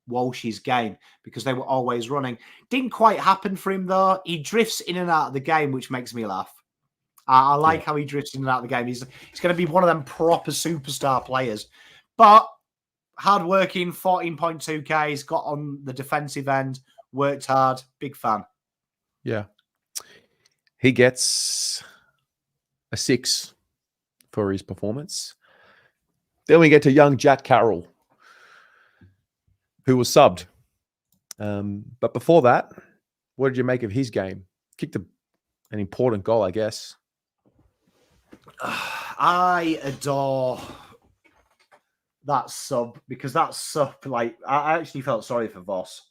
Walsh's game because they were always running. Didn't quite happen for him, though. He drifts in and out of the game, which makes me laugh. I like how he drifts in and out of the game. He's going to be one of them proper superstar players. But hard-working, 14.2K. He's got on the defensive end, worked hard. Big fan. Yeah. He gets a 6 for his performance. Then we get to young Jack Carroll, who was subbed. But before that, what did you make of his game? Kicked an important goal, I guess. I adore that sub because that sub, like, I actually felt sorry for Voss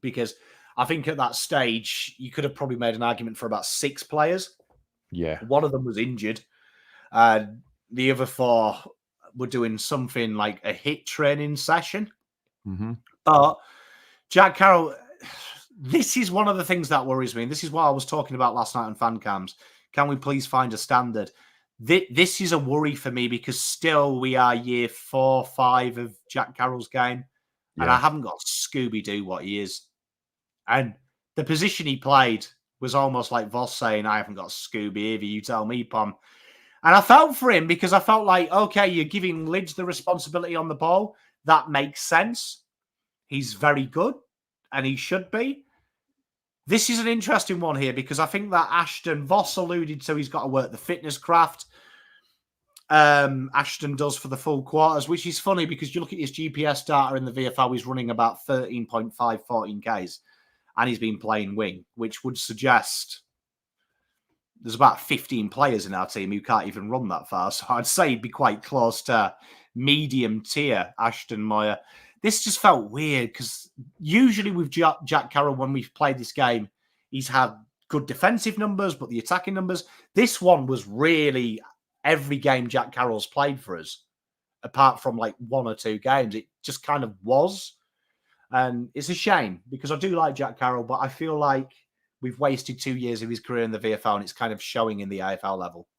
because I think at that stage you could have probably made an argument for about 6 players. Yeah. One of them was injured. The other 4 were doing something like a hit training session. Mm-hmm. But Jack Carroll, this is one of the things that worries me. And this is what I was talking about last night on fan cams. Can we please find a standard? This is a worry for me because still we are year 4, 5 of Jack Carroll's game. And I haven't got Scooby-Doo what he is. And the position he played was almost like Voss saying, I haven't got Scooby either, you tell me, Pom. And I felt for him because I felt like, okay, you're giving Lidge the responsibility on the ball. That makes sense. He's very good, and he should be. This is an interesting one here because I think that Ashton Voss alluded to he's got to work the fitness craft. Ashton does for the full quarters, which is funny because you look at his GPS data in the VFL, he's running about 13.5, 14Ks, and he's been playing wing, which would suggest there's about 15 players in our team who can't even run that far. So I'd say he'd be quite close to medium tier Ashton Moir. This just felt weird because usually with Jack Carroll, when we've played this game, he's had good defensive numbers, but the attacking numbers, this one was really every game Jack Carroll's played for us, apart from like 1 or 2 games. It just kind of was. And it's a shame because I do like Jack Carroll, but I feel like we've wasted 2 years of his career in the VFL and it's kind of showing in the AFL level.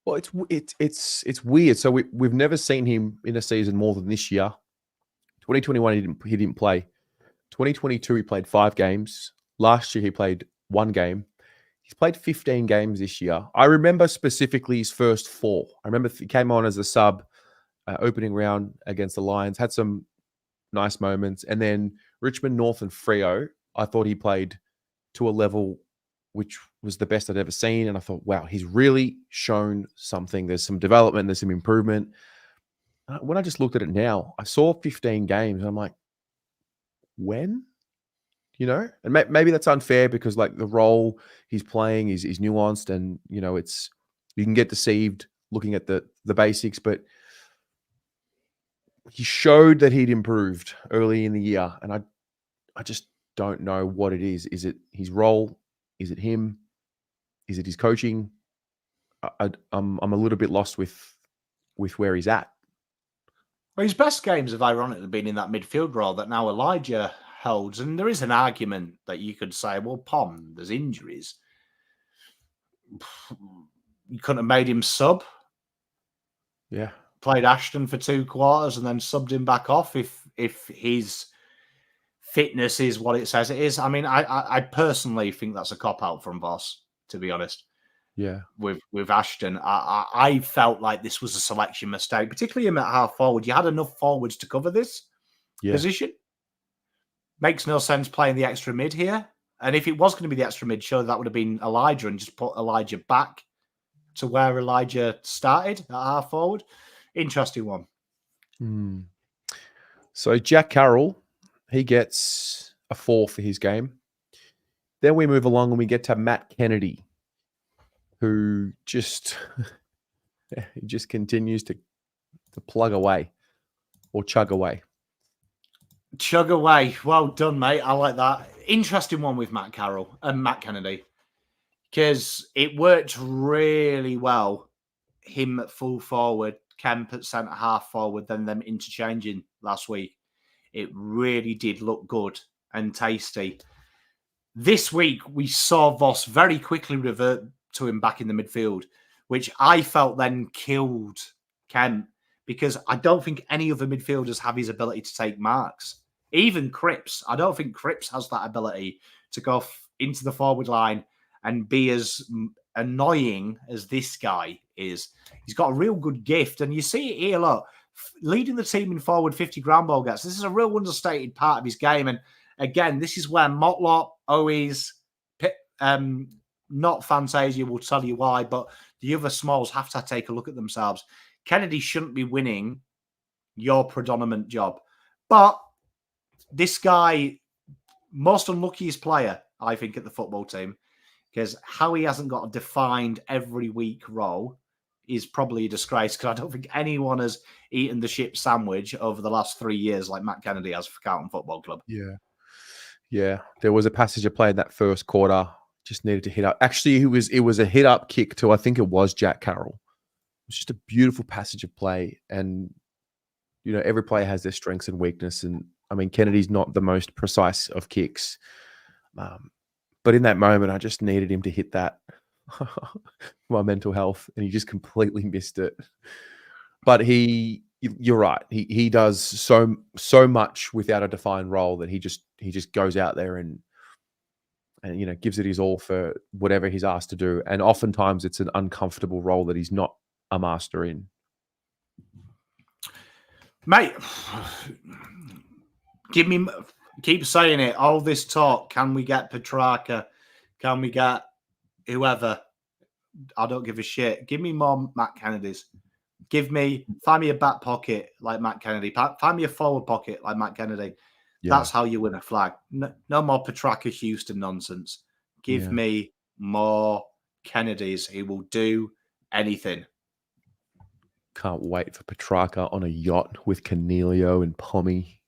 Well, it's weird. So we've never seen him in a season more than this year. 2021 he didn't play. 2022 he played 5 games. Last year he played 1 game. He's played 15 games this year. I remember specifically his first 4. I remember he came on as a sub opening round against the Lions, had some nice moments, and then Richmond, North, and Freo. I thought he played to a level which was the best I'd ever seen. And I thought, wow, he's really shown something. There's some development, there's some improvement. When I just looked at it now, I saw 15 games. And I'm like, when? You know? And maybe that's unfair because like the role he's playing is nuanced and, you know, you can get deceived looking at the basics, but he showed that he'd improved early in the year, and I just don't know what it is. Is it his role? Is it him? Is it his coaching? I'm a little bit lost with where he's at. Well, his best games have ironically been in that midfield role that now Elijah holds, and there is an argument that you could say, well, Pom, there's injuries. You couldn't have made him sub. Yeah. Played Ashton for 2 quarters and then subbed him back off if his fitness is what it says it is. I mean, I personally think that's a cop-out from Voss, to be honest. Yeah. With Ashton, I felt like this was a selection mistake, particularly him at half forward. You had enough forwards to cover this position. Makes no sense playing the extra mid here. And if it was going to be the extra mid, surely that would have been Elijah and just put Elijah back to where Elijah started at half forward. Interesting one. So Jack Carroll, he gets a 4 for his game. Then we move along and we get to Matt Kennedy, who just continues to plug away or chug away. Chug away. Well done, mate. I like that. Interesting one with Matt Carroll and Matt Kennedy, because it worked really well. Him at full forward, Kemp at centre half forward, then them interchanging last week. It really did look good and tasty. This week, we saw Voss very quickly revert to him back in the midfield, which I felt then killed Kemp, because I don't think any other midfielders have his ability to take marks. Even Crips. I don't think Crips has that ability to go into the forward line and be as annoying as this guy is. He's got a real good gift, and you see it here, look, leading the team in forward 50 ground ball gets. This is a real understated part of his game, and again, this is where Motlop, Owies, not Fantasia will tell you why, but the other smalls have to take a look at themselves. Kennedy shouldn't be winning your predominant job, but this guy, most unluckiest player, I think, at the football team, because how he hasn't got a defined every week role is probably a disgrace, because I don't think anyone has eaten the ship sandwich over the last 3 years like Matt Kennedy has for Carlton Football Club. Yeah. There was a passage of play in that first quarter, just needed to hit up. Actually, it was a hit up kick to, I think it was Jack Carroll. It was just a beautiful passage of play, and every player has their strengths and weakness, and I mean, Kennedy's not the most precise of kicks. But in that moment, I just needed him to hit that for my mental health, and he just completely missed it. But you're right. He does so much without a defined role that he just goes out there and gives it his all for whatever he's asked to do. And oftentimes it's an uncomfortable role that he's not a master in. Mate, keep saying it. All this talk. Can we get Petrarca? Can we get whoever? I don't give a shit. Give me more Matt Kennedys. Find me a back pocket like Matt Kennedy. Find me a forward pocket like Matt Kennedy. Yeah. That's how you win a flag. No more Petrarca Houston nonsense. Give me more Kennedys. He will do anything. Can't wait for Petrarca on a yacht with Cornelio and Pommy.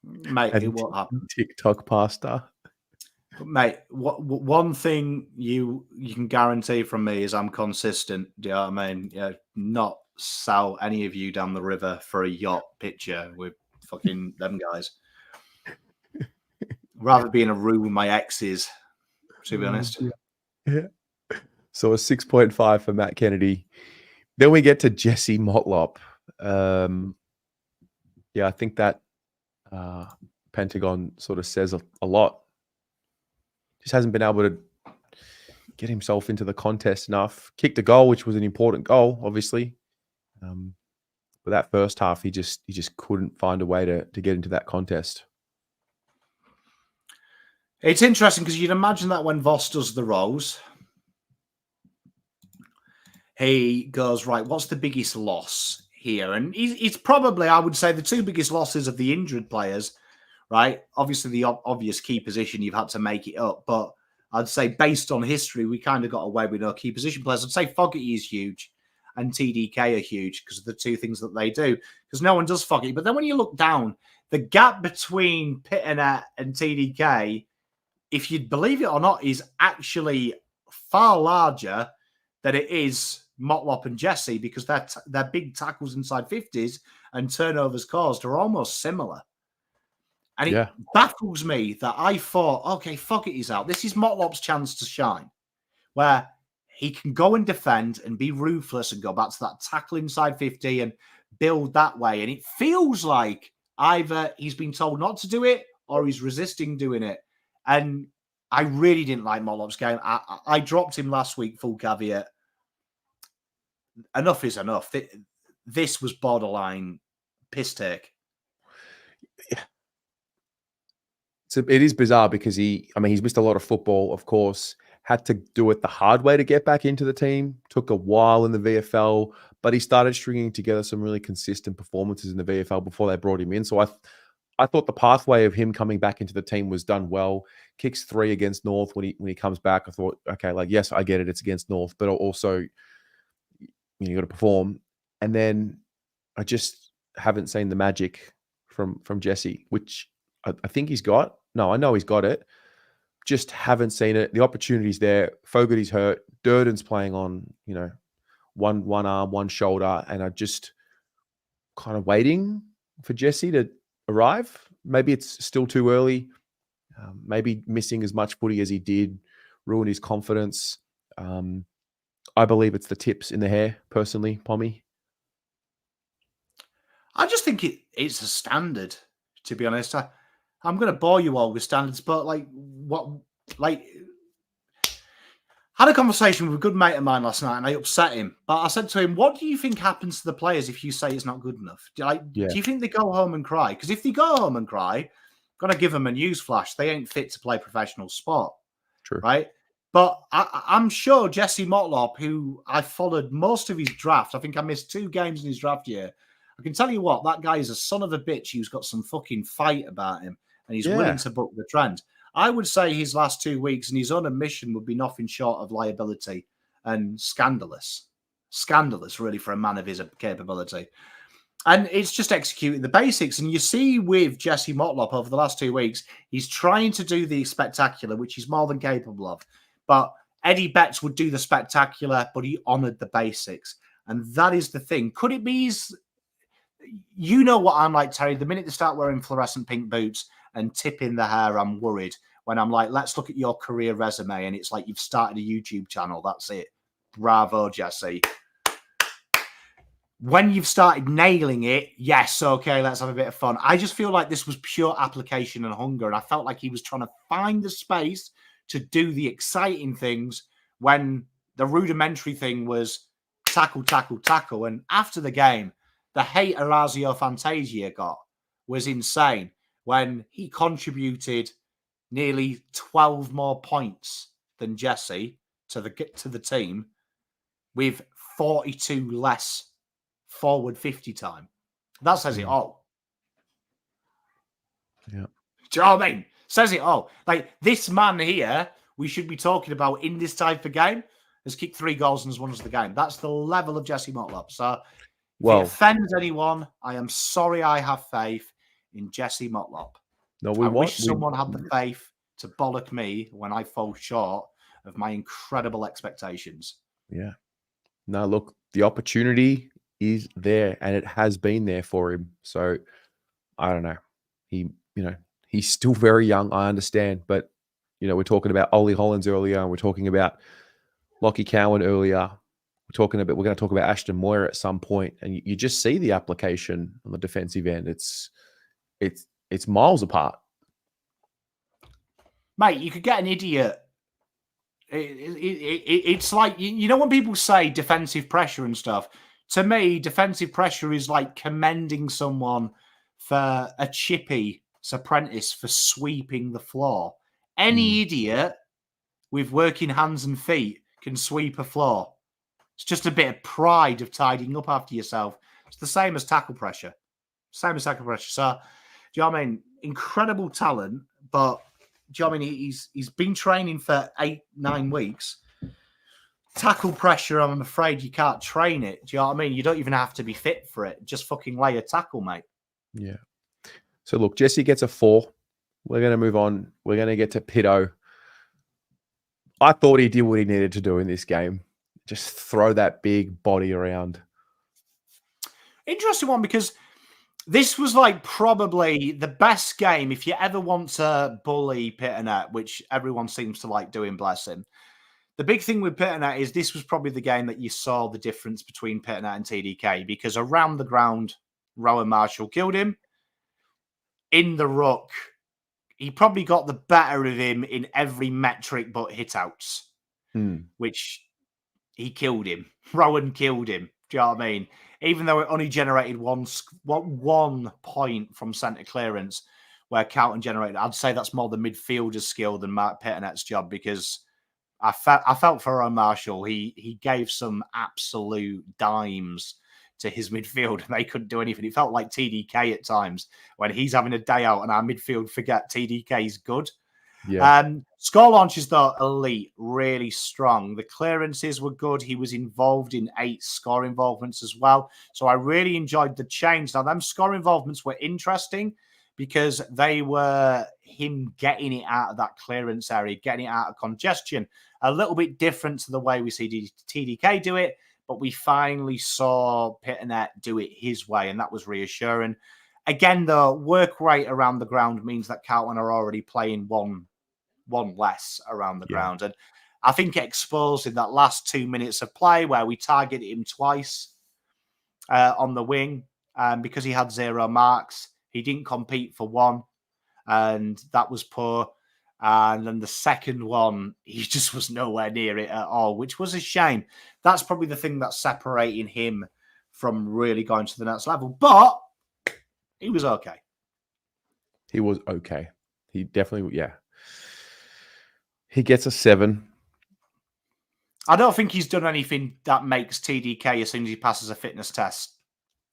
Mate, it won't happen. TikTok pasta. Mate, one thing you can guarantee from me is I'm consistent. Do you know what I mean? Not sell any of you down the river for a yacht picture with fucking them guys. Rather be in a room with my exes, to be honest. Yeah. So a 6.5 for Matt Kennedy. Then we get to Jesse Motlop. I think that Pentagon sort of says a lot. Just hasn't been able to get himself into the contest enough. Kicked a goal, which was an important goal, obviously. But that first half, he just couldn't find a way to get into that contest. It's interesting because you'd imagine that when Voss does the roles, he goes, right, what's the biggest loss here? And it's probably, I would say, the two biggest losses of the injured players, right? Obviously, the obvious key position, you've had to make it up. But I'd say based on history, we kind of got away with no key position players. I'd say Fogarty is huge and TDK are huge because of the two things that they do, because no one does Fogarty. But then when you look down, the gap between Pittonet and TDK, if you believe it or not, is actually far larger than it is Motlop and Jesse, because their big tackles inside 50s and turnovers caused are almost similar. And it baffles me that I thought, okay, Fogarty's out. This is Motlop's chance to shine, where he can go and defend and be ruthless and go back to that tackle inside 50 and build that way. And it feels like either he's been told not to do it or he's resisting doing it. And I really didn't like Motlop's game. I dropped him last week, full caveat. Enough is enough. This was borderline piss take. So it is bizarre because he's missed a lot of football, of course, had to do it the hard way to get back into the team. Took a while in the VFL, but he started stringing together some really consistent performances in the VFL before they brought him in. So I thought the pathway of him coming back into the team was done well. Kicks 3 against North when he comes back. I thought, okay, yes, I get it. It's against North, but also you got to perform. And then I just haven't seen the magic from Jesse, which I think he's got. No, I know he's got it. Just haven't seen it. The opportunity's there. Fogarty's hurt. Durdin's playing on, one arm, one shoulder, and I just kind of waiting for Jesse to arrive. Maybe it's still too early. Maybe missing as much footy as he did ruined his confidence. I believe it's the tips in the hair, personally, Pommy. I just think it's a standard, to be honest. I'm going to bore you all with standards, but had a conversation with a good mate of mine last night and I upset him. But I said to him, what do you think happens to the players if you say it's not good enough? Do you think they go home and cry? Because if they go home and cry, I'm going to give them a news flash. They ain't fit to play professional sport. True. Right? But I'm sure Jesse Motlop, who I followed most of his draft, I think I missed 2 games in his draft year. I can tell you what, that guy is a son of a bitch who's got some fucking fight about him and he's willing to buck the trend. I would say his last 2 weeks and his own admission would be nothing short of liability and scandalous. Scandalous, really, for a man of his capability. And it's just executing the basics. And you see with Jesse Motlop over the last 2 weeks, he's trying to do the spectacular, which he's more than capable of. But Eddie Betts would do the spectacular, but he honoured the basics. And that is the thing. Could it be you know what I'm like, Terry. The minute they start wearing fluorescent pink boots and tipping the hair, I'm worried. When I'm like, let's look at your career resume, and it's like you've started a YouTube channel. That's it. Bravo, Jesse. When you've started nailing it, yes, okay, let's have a bit of fun. I just feel like this was pure application and hunger, and I felt like he was trying to find the space to do the exciting things when the rudimentary thing was tackle, tackle, tackle. And after the game, the hate Orazio Fantasia got was insane when he contributed nearly 12 more points than Jesse to the team with 42 less forward 50 time. That says it all. Yeah. Do you know what I mean? Says it all. Like, this man here, we should be talking about in this type of game, has kicked 3 goals and has won us the game. That's the level of Jesse Motlop. So, if it offends anyone, I am sorry. I have faith in Jesse Motlop. No, I wish someone had the faith to bollock me when I fall short of my incredible expectations. Yeah. No, look, the opportunity is there and it has been there for him. So I don't know. He's still very young, I understand, but we're talking about Ollie Hollands earlier, and we're talking about Lachie Cowan earlier. We're going to talk about Ashton Moir at some point, and you just see the application on the defensive end. It's miles apart. Mate, you could get an idiot. It's like, when people say defensive pressure and stuff, to me, defensive pressure is like commending someone for a chippy apprentice for sweeping the floor. Any idiot with working hands and feet can sweep a floor. It's just a bit of pride of tidying up after yourself. It's the same as tackle pressure. So, do you know what I mean? Incredible talent, but Do you know what I mean? He's been training for 8-9 weeks. Tackle pressure, I'm afraid you can't train it. Do you know what I mean? You don't even have to be fit for it. Just fucking lay a tackle, mate. Yeah. So look, Jesse gets a 4. We're going to move on. We're going to get to Pitto. I thought he did what he needed to do in this game. Just throw that big body around. Interesting one, because this was like probably the best game if you ever want to bully Pittonet, which everyone seems to like doing, bless him. The big thing with Pittonet is this was probably the game that you saw the difference between Pittonet and TDK, because around the ground, Rowan Marshall killed him. In the ruck, he probably got the better of him in every metric but hitouts, which he killed him. Rowan killed him. Do you know what I mean? Even though it only generated one point from centre clearance, where Carlton generated, I'd say that's more the midfielder's skill than Marc Pittonet's job, because I felt for Rowan Marshall. He gave some absolute dimes to his midfield, and they couldn't do anything. It felt like TDK at times when he's having a day out and our midfield forget TDK's good. Yeah. Score launches, though, elite, really strong. The clearances were good. He was involved in 8 score involvements as well. So I really enjoyed the change. Now, them score involvements were interesting because they were him getting it out of that clearance area, getting it out of congestion. A little bit different to the way we see TDK do it, but we finally saw Pittonet do it his way, and that was reassuring. Again, the work rate around the ground means that Carlton are already playing one less around the ground. And I think it exposed in that last 2 minutes of play where we targeted him twice on the wing because he had 0 marks. He didn't compete for 1, and that was poor. And then the second one, he just was nowhere near it at all, which was a shame. That's probably the thing that's separating him from really going to the next level. But he was okay. He was okay. He definitely, yeah. He gets a 7. I don't think he's done anything that makes TDK, as soon as he passes a fitness test,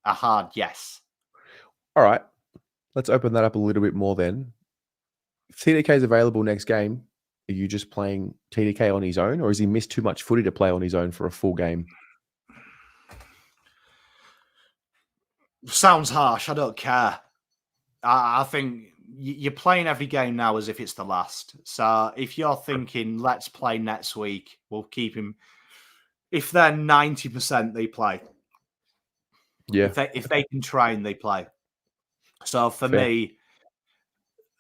a hard yes. All right. Let's open that up a little bit more then. If TDK is available next game, are you just playing TDK on his own, or has he missed too much footy to play on his own for a full game? Sounds harsh. I don't care. I think you're playing every game now as if it's the last. So if you're thinking, let's play next week, we'll keep him. If they're 90%, they play. Yeah. If they can train, they play. So for me,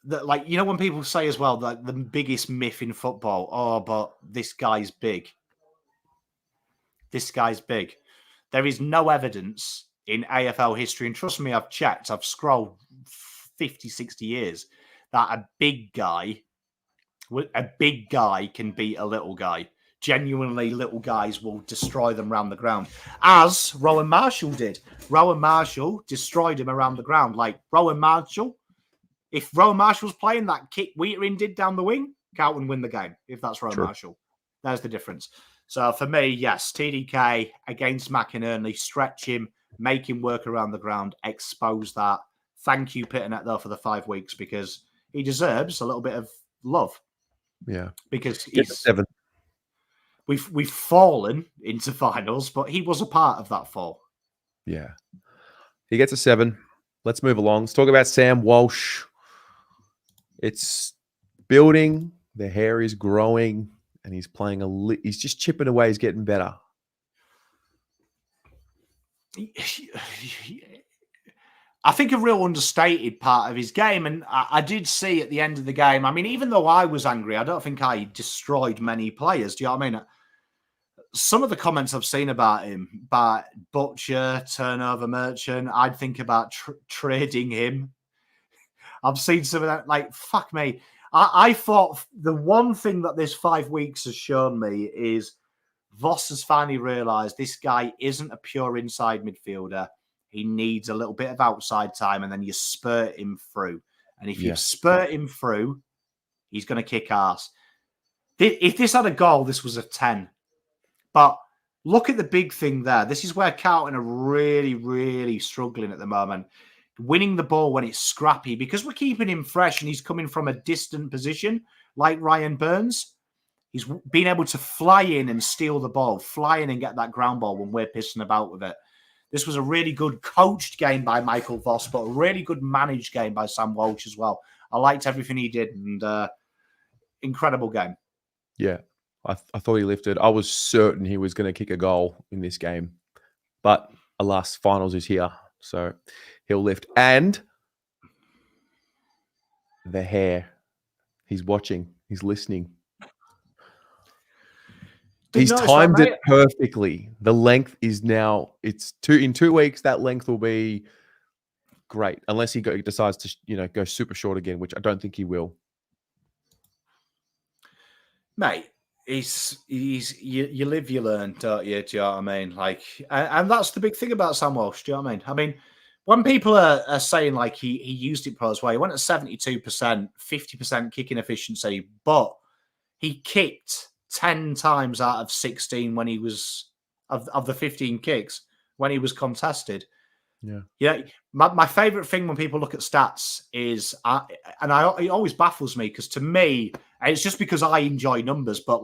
like, you know, when people say as well that the biggest myth in football, oh, but this guy's big. This guy's big. There is no evidence in AFL history, and trust me, I've checked, I've scrolled 50, 60 years, that a big guy can beat a little guy. Genuinely, little guys will destroy them around the ground, as Rowan Marshall did. Rowan Marshall destroyed him around the ground. Like, Rowan Marshall, if Rowan Marshall's playing that kick Weitering did down the wing, Carlton win the game, if that's Rowan Marshall. There's the difference. So for me, yes, TDK against McInerney, stretch him, make him work around the ground, expose that. Thank you, Pittonet, though, for the 5 weeks, because he deserves a little bit of love. Yeah. Because he's 7. We've fallen into finals, but he was a part of that fall. Yeah. He gets a 7. Let's move along. Let's talk about Sam Walsh. It's building. The hair is growing, and he's playing he's just chipping away. He's getting better. I think a real understated part of his game, and I did see at the end of the game, I mean, even though I was angry, I don't think I destroyed many players. Do you know what I mean? Some of the comments I've seen about him, by Butcher, Turnover Merchant, I'd think about trading him. I've seen some of that, like, fuck me. I thought the one thing that this 5 weeks has shown me is Voss has finally realised this guy isn't a pure inside midfielder. He needs a little bit of outside time, and then you spurt him through. And if you spurt him through, he's going to kick ass. If this had a goal, this was a 10. But look at the big thing there. This is where Carlton are really, really struggling at the moment. winning the ball when it's scrappy, because we're keeping him fresh and he's coming from a distant position like Ryan Burns. He's been able to fly in and steal the ball, fly in and get that ground ball when we're pissing about with it. This was a really good coached game by Michael Voss, but a really good managed game by Sam Walsh as well. I liked everything he did, and incredible game. Yeah, I thought he lifted. I was certain he was going to kick a goal in this game. But alas, finals is here. So he'll lift. And the hair. He's watching. He's listening. He's timed it perfectly. The length is now, in 2 weeks, that length will be great. Unless he decides to, go super short again, which I don't think he will. Mate, you live, you learn, don't you? Do you know what I mean? Like, and that's the big thing about Sam Walsh. Do you know what I mean? I mean, when people are saying like he used it pros well, he went at 72%, 50% kicking efficiency, but he kicked 10 times out of 16 when he was of the 15 kicks when he was contested. Yeah. My favorite thing when people look at stats is, it always baffles me because to me, it's just because I enjoy numbers. But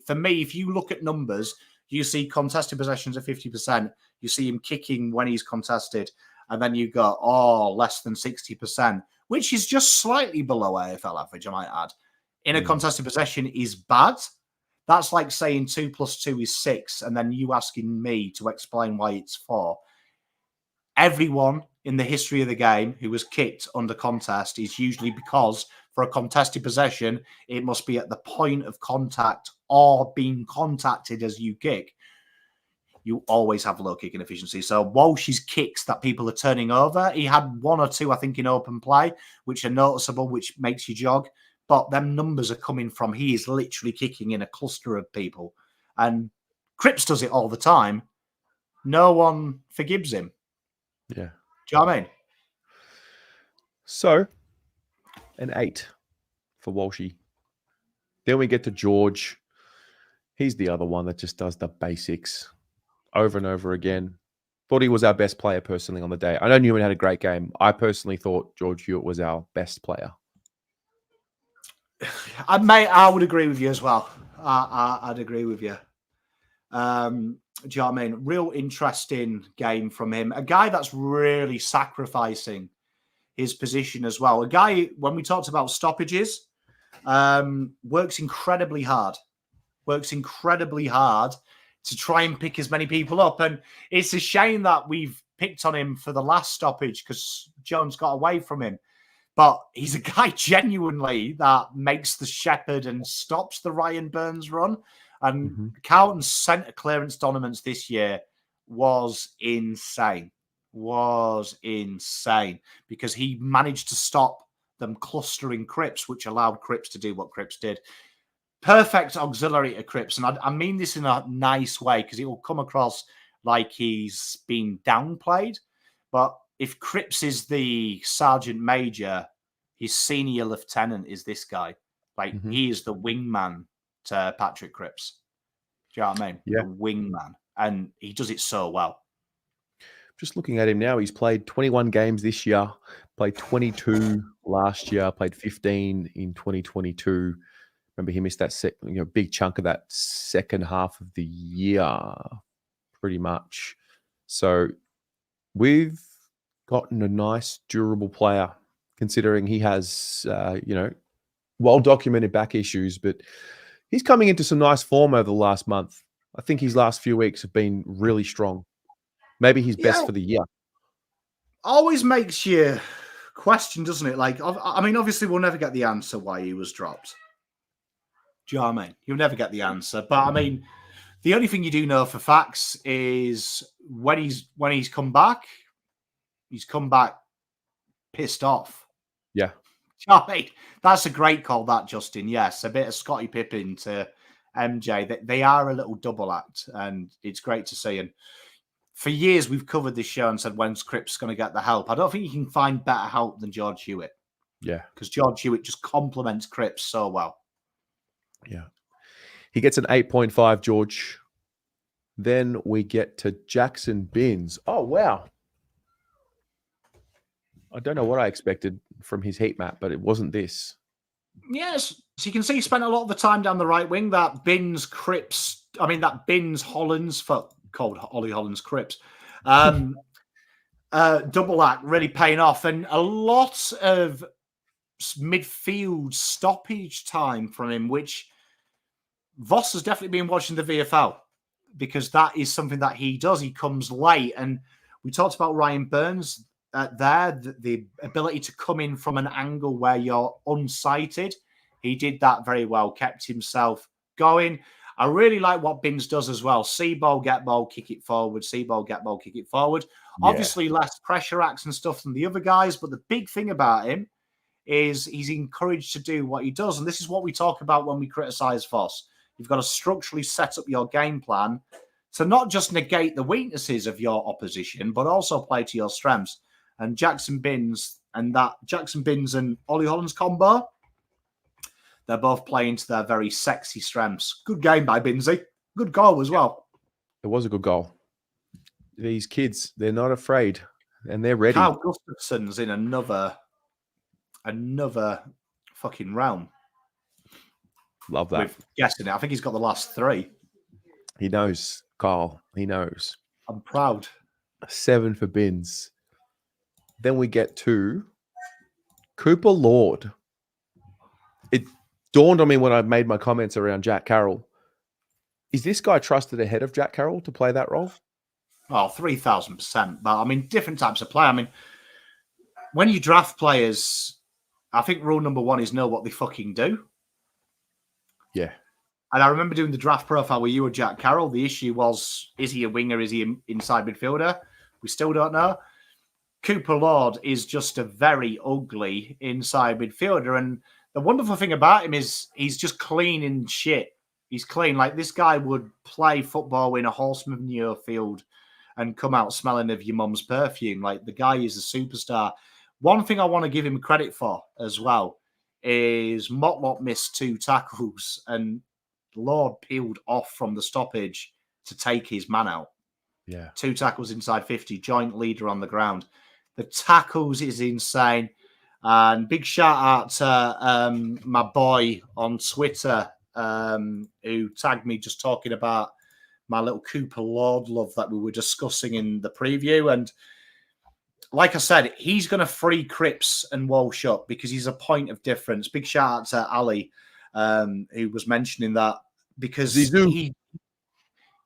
for me, if you look at numbers, you see contested possessions at 50%. You see him kicking when he's contested, and then you go, less than 60%, which is just slightly below AFL average, I might add. In a contested possession is bad. That's like saying 2 + 2 is 6, and then you asking me to explain why it's 4. Everyone in the history of the game who was kicked under contest is usually because for a contested possession, it must be at the point of contact or being contacted as you kick. You always have low kicking efficiency. So Walsh's kicks that people are turning over, he had 1 or 2, I think, in open play, which are noticeable, which makes you jog. But them numbers are coming from, he is literally kicking in a cluster of people. And Crips does it all the time. No one forgives him. Yeah. Do you know what I mean? So, an 8 for Walshy. Then we get to George. He's the other one that just does the basics over and over again. Thought he was our best player personally on the day. I know Newman had a great game. I personally thought George Hewett was our best player. I would agree with you as well. I'd agree with you. Do you know what I mean? Real interesting game from him. A guy that's really sacrificing his position as well. A guy, when we talked about stoppages, works incredibly hard. To try and pick as many people up. And it's a shame that we've picked on him for the last stoppage because Jones got away from him. But he's a guy genuinely that makes the shepherd and stops the Ryan Burns run. And Carlton's centre clearance dominance this year was insane. Because he managed to stop them clustering Crips, which allowed Crips to do what Crips did. Perfect auxiliary to Crips. And I mean this in a nice way because it will come across like he's been downplayed. But if Crips is the sergeant major, his senior lieutenant is this guy. He is the wingman to Patrick Crips. Do you know what I mean? Yeah. The wingman. And he does it so well. Just looking at him now, he's played 21 games this year, played 22 last year, played 15 in 2022. Remember, he missed that big chunk of that second half of the year, pretty much. So we've gotten a nice, durable player, considering he has, well-documented back issues, but he's coming into some nice form over the last month. I think his last few weeks have been really strong. Maybe he's best for the year. Always makes you question, doesn't it? Obviously, we'll never get the answer why he was dropped. Do you know what I mean? You'll never get the answer. But, the only thing you do know for facts is when he's come back pissed off. Yeah. Do you know what I mean? That's a great call, that, Justin. Yes, a bit of Scottie Pippen to MJ. They are a little double act, and it's great to see. And for years, we've covered this show and said, when's Crips going to get the help? I don't think you can find better help than George Hewett. Yeah. Because George Hewett just complements Crips so well. Yeah. He gets an 8.5, George. Then we get to Jackson Binns. Oh, wow. I don't know what I expected from his heat map, but it wasn't this. Yes. So you can see he spent a lot of the time down the right wing. That Binns Crips, that Binns Hollands, called Ollie Hollands Crips. Double act really paying off. And a lot of midfield stoppage time from him, which Voss has definitely been watching the VFL because that is something that he does. He comes late. And we talked about Ryan Burns the ability to come in from an angle where you're unsighted. He did that very well, kept himself going. I really like what Binns does as well. See ball, get ball, kick it forward. See ball, get ball, kick it forward. Yeah. Obviously, less pressure acts and stuff than the other guys, but the big thing about him is he's encouraged to do what he does. And this is what we talk about when we criticise Voss. You've got to structurally set up your game plan to not just negate the weaknesses of your opposition, but also play to your strengths. And Jackson Binns and Ollie Hollands combo, they're both playing to their very sexy strengths. Good game by Binnsy. Good goal as well. It was a good goal. These kids, they're not afraid and they're ready. Carl Gustafson's in another fucking realm. Love that. With guessing it. I think he's got the last 3. He knows, Carl. He knows. I'm proud. 7 for Binns. Then we get to Cooper Lord. It dawned on me when I made my comments around Jack Carroll. Is this guy trusted ahead of Jack Carroll to play that role? Oh, 3,000%. But, different types of play. When you draft players, I think rule number 1 is know what they fucking do. Yeah. And I remember doing the draft profile with you and Jack Carroll. The issue was, is he a winger? Is he an inside midfielder? We still don't know. Cooper Lord is just a very ugly inside midfielder. And the wonderful thing about him is he's just clean in shit. He's clean. Like, this guy would play football in a wholesome manure field and come out smelling of your mum's perfume. Like, the guy is a superstar. One thing I want to give him credit for as well is Motlop missed 2 tackles and Lord peeled off from the stoppage to take his man out. Yeah. 2 tackles inside 50, joint leader on the ground. The tackles is insane. And big shout out to my boy on Twitter who tagged me just talking about my little Cooper Lord love that we were discussing in the preview. And like I said, he's going to free Crips and Walsh up because he's a point of difference. Big shout out to Ali who was mentioning that because he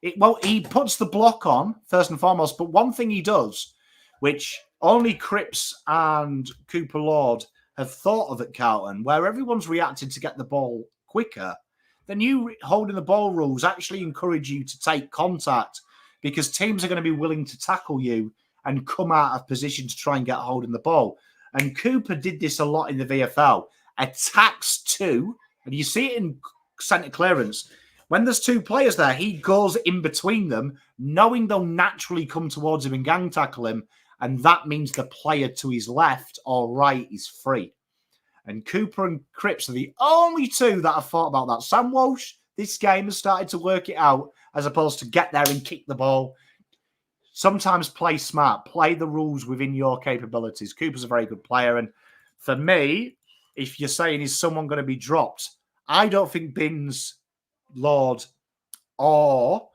puts the block on first and foremost. But one thing he does, which only Crips and Cooper Lord have thought of at Carlton, where everyone's reacted to get the ball quicker, the new holding the ball rules actually encourage you to take contact because teams are going to be willing to tackle you and come out of position to try and get hold of the ball. And Cooper did this a lot in the VFL. Attacks 2, and you see it in centre clearance. When there's 2 players there, he goes in between them, knowing they'll naturally come towards him and gang tackle him. And that means the player to his left or right is free. And Cooper and Crips are the only 2 that have thought about that. Sam Walsh, this game has started to work it out as opposed to get there and kick the ball. Sometimes play smart, play the rules within your capabilities. Cooper's a very good player. And for me, if you're saying, is someone going to be dropped? I don't think Binns, Lord, or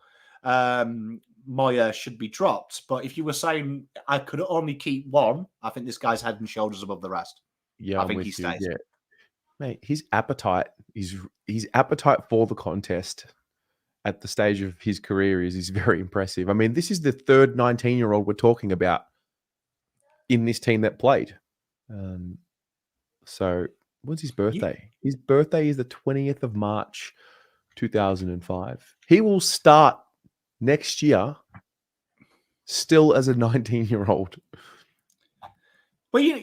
Moir should be dropped. But if you were saying I could only keep one, I think this guy's head and shoulders above the rest. Yeah, I think he stays. Yeah. Mate, his appetite for the contest at the stage of his career is very impressive. I mean, this is the 3rd 19-year-old we're talking about in this team that played. So what's his birthday? Yeah. His birthday is the 20th of March, 2005. He will start next year still as a 19-year-old. Well,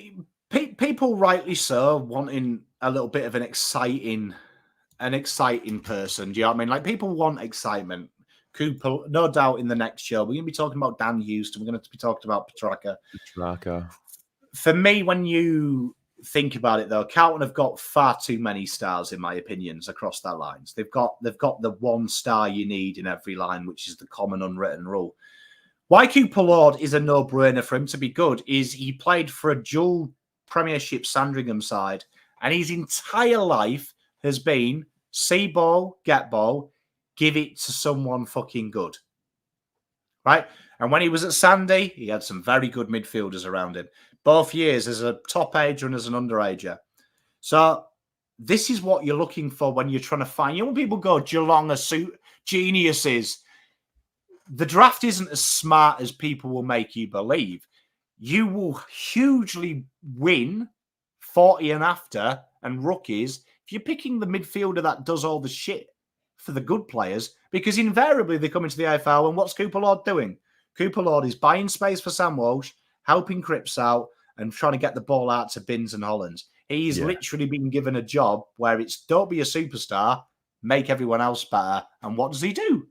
people rightly so wanting a little bit of an exciting person. Do you know what I mean? Like, people want excitement. Cooper, no doubt, in the next show, we're going to be talking about Dan Houston. We're going to be talking about Petrarca. For me, when you think about it, though, Carlton have got far too many stars, in my opinions, across their lines. They've got the 1 star you need in every line, which is the common unwritten rule. Why Cooper Lord is a no-brainer for him to be good is he played for a dual Premiership Sandringham side, and his entire life has been see ball, get ball, give it to someone fucking good. Right? And when he was at Sandy, he had some very good midfielders around him, both years as a top ager and as an underager. So this is what you're looking for when you're trying to find. You know, when people go, Geelong are geniuses, the draft isn't as smart as people will make you believe. You will hugely win 40 and after and rookies if you're picking the midfielder that does all the shit for the good players, because invariably they come into the AFL and what's Cooper Lord doing? Cooper Lord is buying space for Sam Walsh, helping Crips out and trying to get the ball out to Binns and Hollands. He's literally been given a job where it's don't be a superstar, make everyone else better. And what does he do?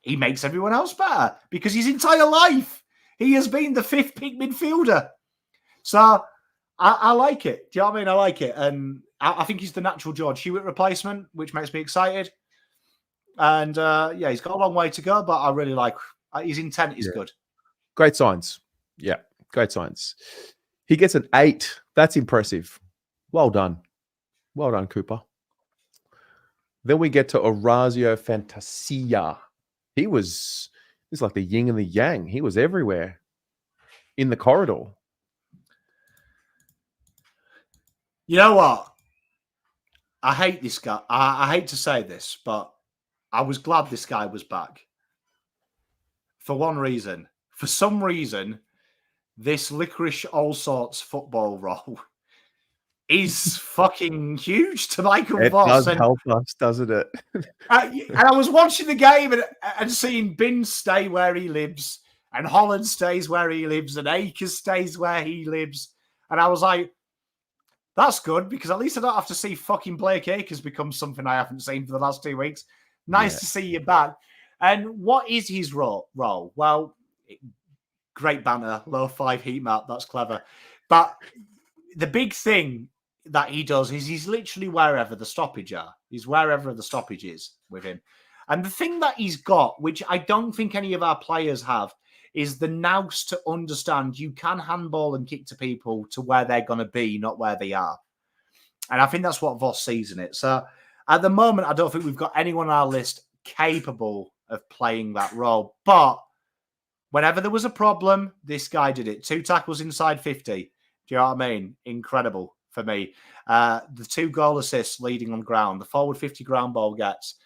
He makes everyone else better because his entire life he has been the fifth pick midfielder. So I like it. Do you know what I mean? I like it. And I think he's the natural George Hewett replacement, which makes me excited. And he's got a long way to go, but I really like his intent is good. Great signs. Yeah, great signs. He gets an 8. That's impressive. Well done. Well done, Cooper. Then we get to Orazio Fantasia. He's like the yin and the yang. He was everywhere in the corridor. You know what? I hate this guy. I hate to say this, but I was glad this guy was back. For one reason. For some reason, this licorice all sorts football role is fucking huge to Michael Voss. It does help us, doesn't it? And I was watching the game and seeing Binns stay where he lives, and Holland stays where he lives, and Akers stays where he lives. And I was like, that's good, because at least I don't have to see fucking Blake Akers become something I haven't seen for the last 2 weeks. Nice to see you back. And what is his role? Well, great banter, low 5 heat map. That's clever. But the big thing that he does is he's literally wherever the stoppage are. He's wherever the stoppage is with him. And the thing that he's got, which I don't think any of our players have, is the nous to understand you can handball and kick to people to where they're going to be, not where they are. And I think that's what Voss sees in it. So at the moment, I don't think we've got anyone on our list capable of playing that role. But whenever there was a problem, this guy did it. 2 tackles inside 50. Do you know what I mean? Incredible for me. The 2 goal assists leading on ground, the forward 50 ground ball gets.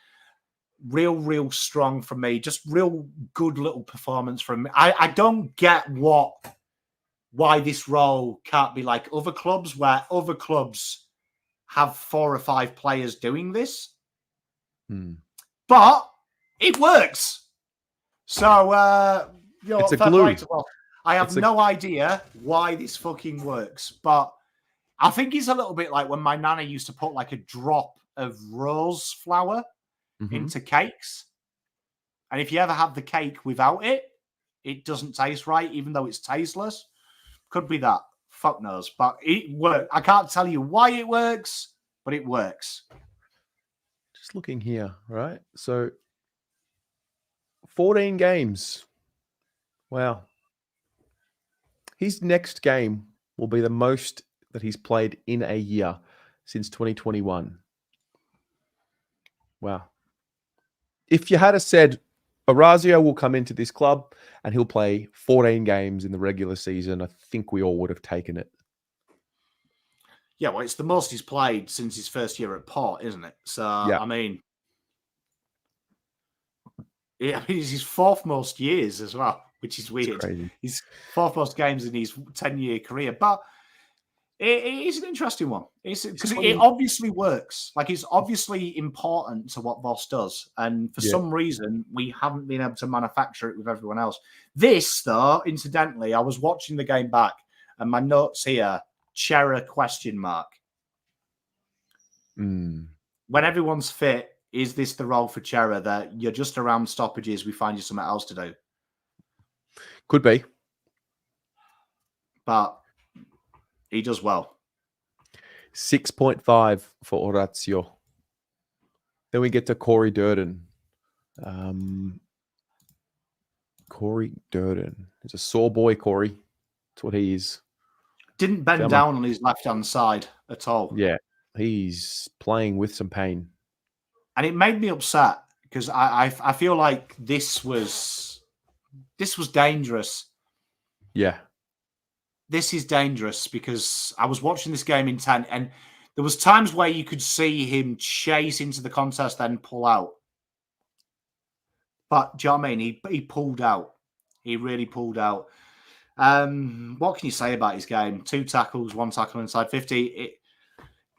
Real strong from me. Just real good little performance from me. I don't get why this role can't be like other clubs, where other clubs have 4 or 5 players doing this. But it works. So, it's a glue. I have no idea why this fucking works, but I think it's a little bit like when my nana used to put like a drop of rose flour into cakes. And if you ever have the cake without it, it doesn't taste right, even though it's tasteless. Could be that. Fuck knows. But it works. I can't tell you why it works, but it works. Just looking here, right? So 14 games. Wow. His next game will be the most that he's played in a year since 2021. Wow. If you had said Orazio will come into this club and he'll play 14 games in the regular season, I think we all would have taken it. Yeah, well, it's the most he's played since his first year at Port, isn't it? So, yeah. I mean, it's his 4th most years as well, which is weird. His 4th most games in his 10-year career. But it is an interesting one. Because it obviously works. Like, it's obviously important to what Voss does. And for some reason, we haven't been able to manufacture it with everyone else. This, though, incidentally, I was watching the game back, and my notes here, Chera ? When everyone's fit, is this the role for Chera, that you're just around stoppages, we find you something else to do? Could be. But he does well. 6.5 for Orazio. Then we get to Corey Durdin. Corey Durdin. He's a sore boy, Corey. That's what he is. Didn't bend down on his left-hand side at all. Yeah, he's playing with some pain. And it made me upset because I feel like this was dangerous. Yeah. This is dangerous because I was watching this game intent and there was times where you could see him chase into the contest, then pull out. But do you know what I mean? He pulled out. He really pulled out. What can you say about his game? 2 tackles, 1 tackle inside 50.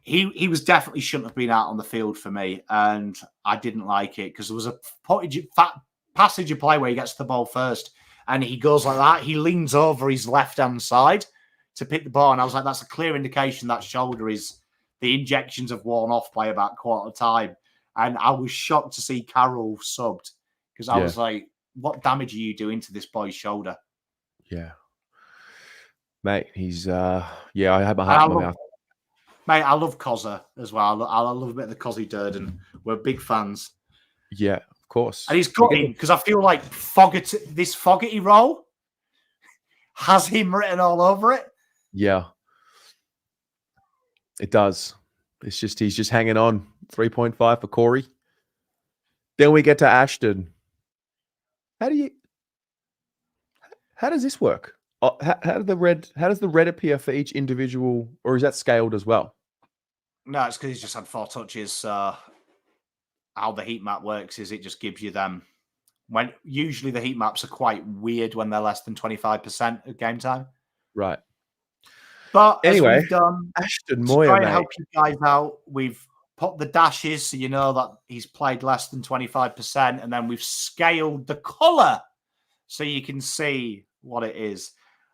He was definitely shouldn't have been out on the field for me, and I didn't like it because there was a passage of play where he gets the ball first, and he goes like that. He leans over his left-hand side to pick the ball, and I was like, that's a clear indication that shoulder is the injections have worn off by about quarter time. And I was shocked to see Carroll subbed because I was like, what damage are you doing to this boy's shoulder? Yeah. Mate, he's, I had my heart in my mouth. Mate, I love Cozza as well. I love a bit of the Cozzy Durdin. We're big fans. Yeah, of course. And he's got him because I feel like this Fogarty role has him written all over it. Yeah. It does. It's just he's just hanging on. 3.5 for Corey. Then we get to Ashton. How does this work? How does the red appear for each individual, or is that scaled as well? No, it's because he's just had 4 touches. How the heat map works is it just gives you them. When usually the heat maps are quite weird when they're less than 25% of game time. Right. But anyway, as we've done, Ashton Moir, try and help you guys out. We've put the dashes so you know that he's played less than 25%, and then we've scaled the colour so you can see what it is.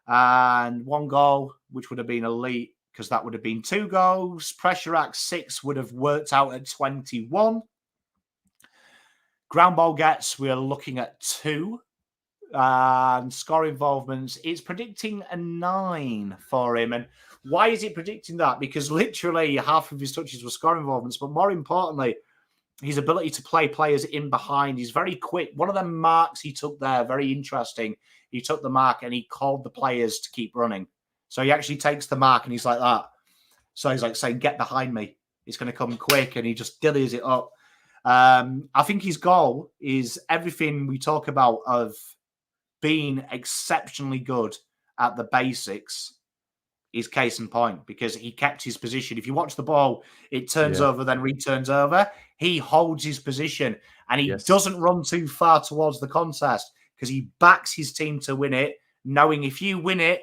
And 1 goal, which would have been elite because that would have been 2 goals. Pressure act 6 would have worked out at 21. Ground ball gets, we're looking at 2. And score involvements, it's predicting a 9 for him. And why is it predicting that? Because literally half of his touches were score involvements, but more importantly, his ability to play players in behind. He's very quick. One of the marks he took there, very interesting. He took the mark and he called the players to keep running. So he actually takes the mark and he's like that. So he's like saying, get behind me. It's going to come quick. And he just dillies it up. I think his goal is everything we talk about of being exceptionally good at the basics is case in point because he kept his position. If you watch the ball, it turns over, then returns over. He holds his position and he doesn't run too far towards the contest because he backs his team to win it, knowing if you win it,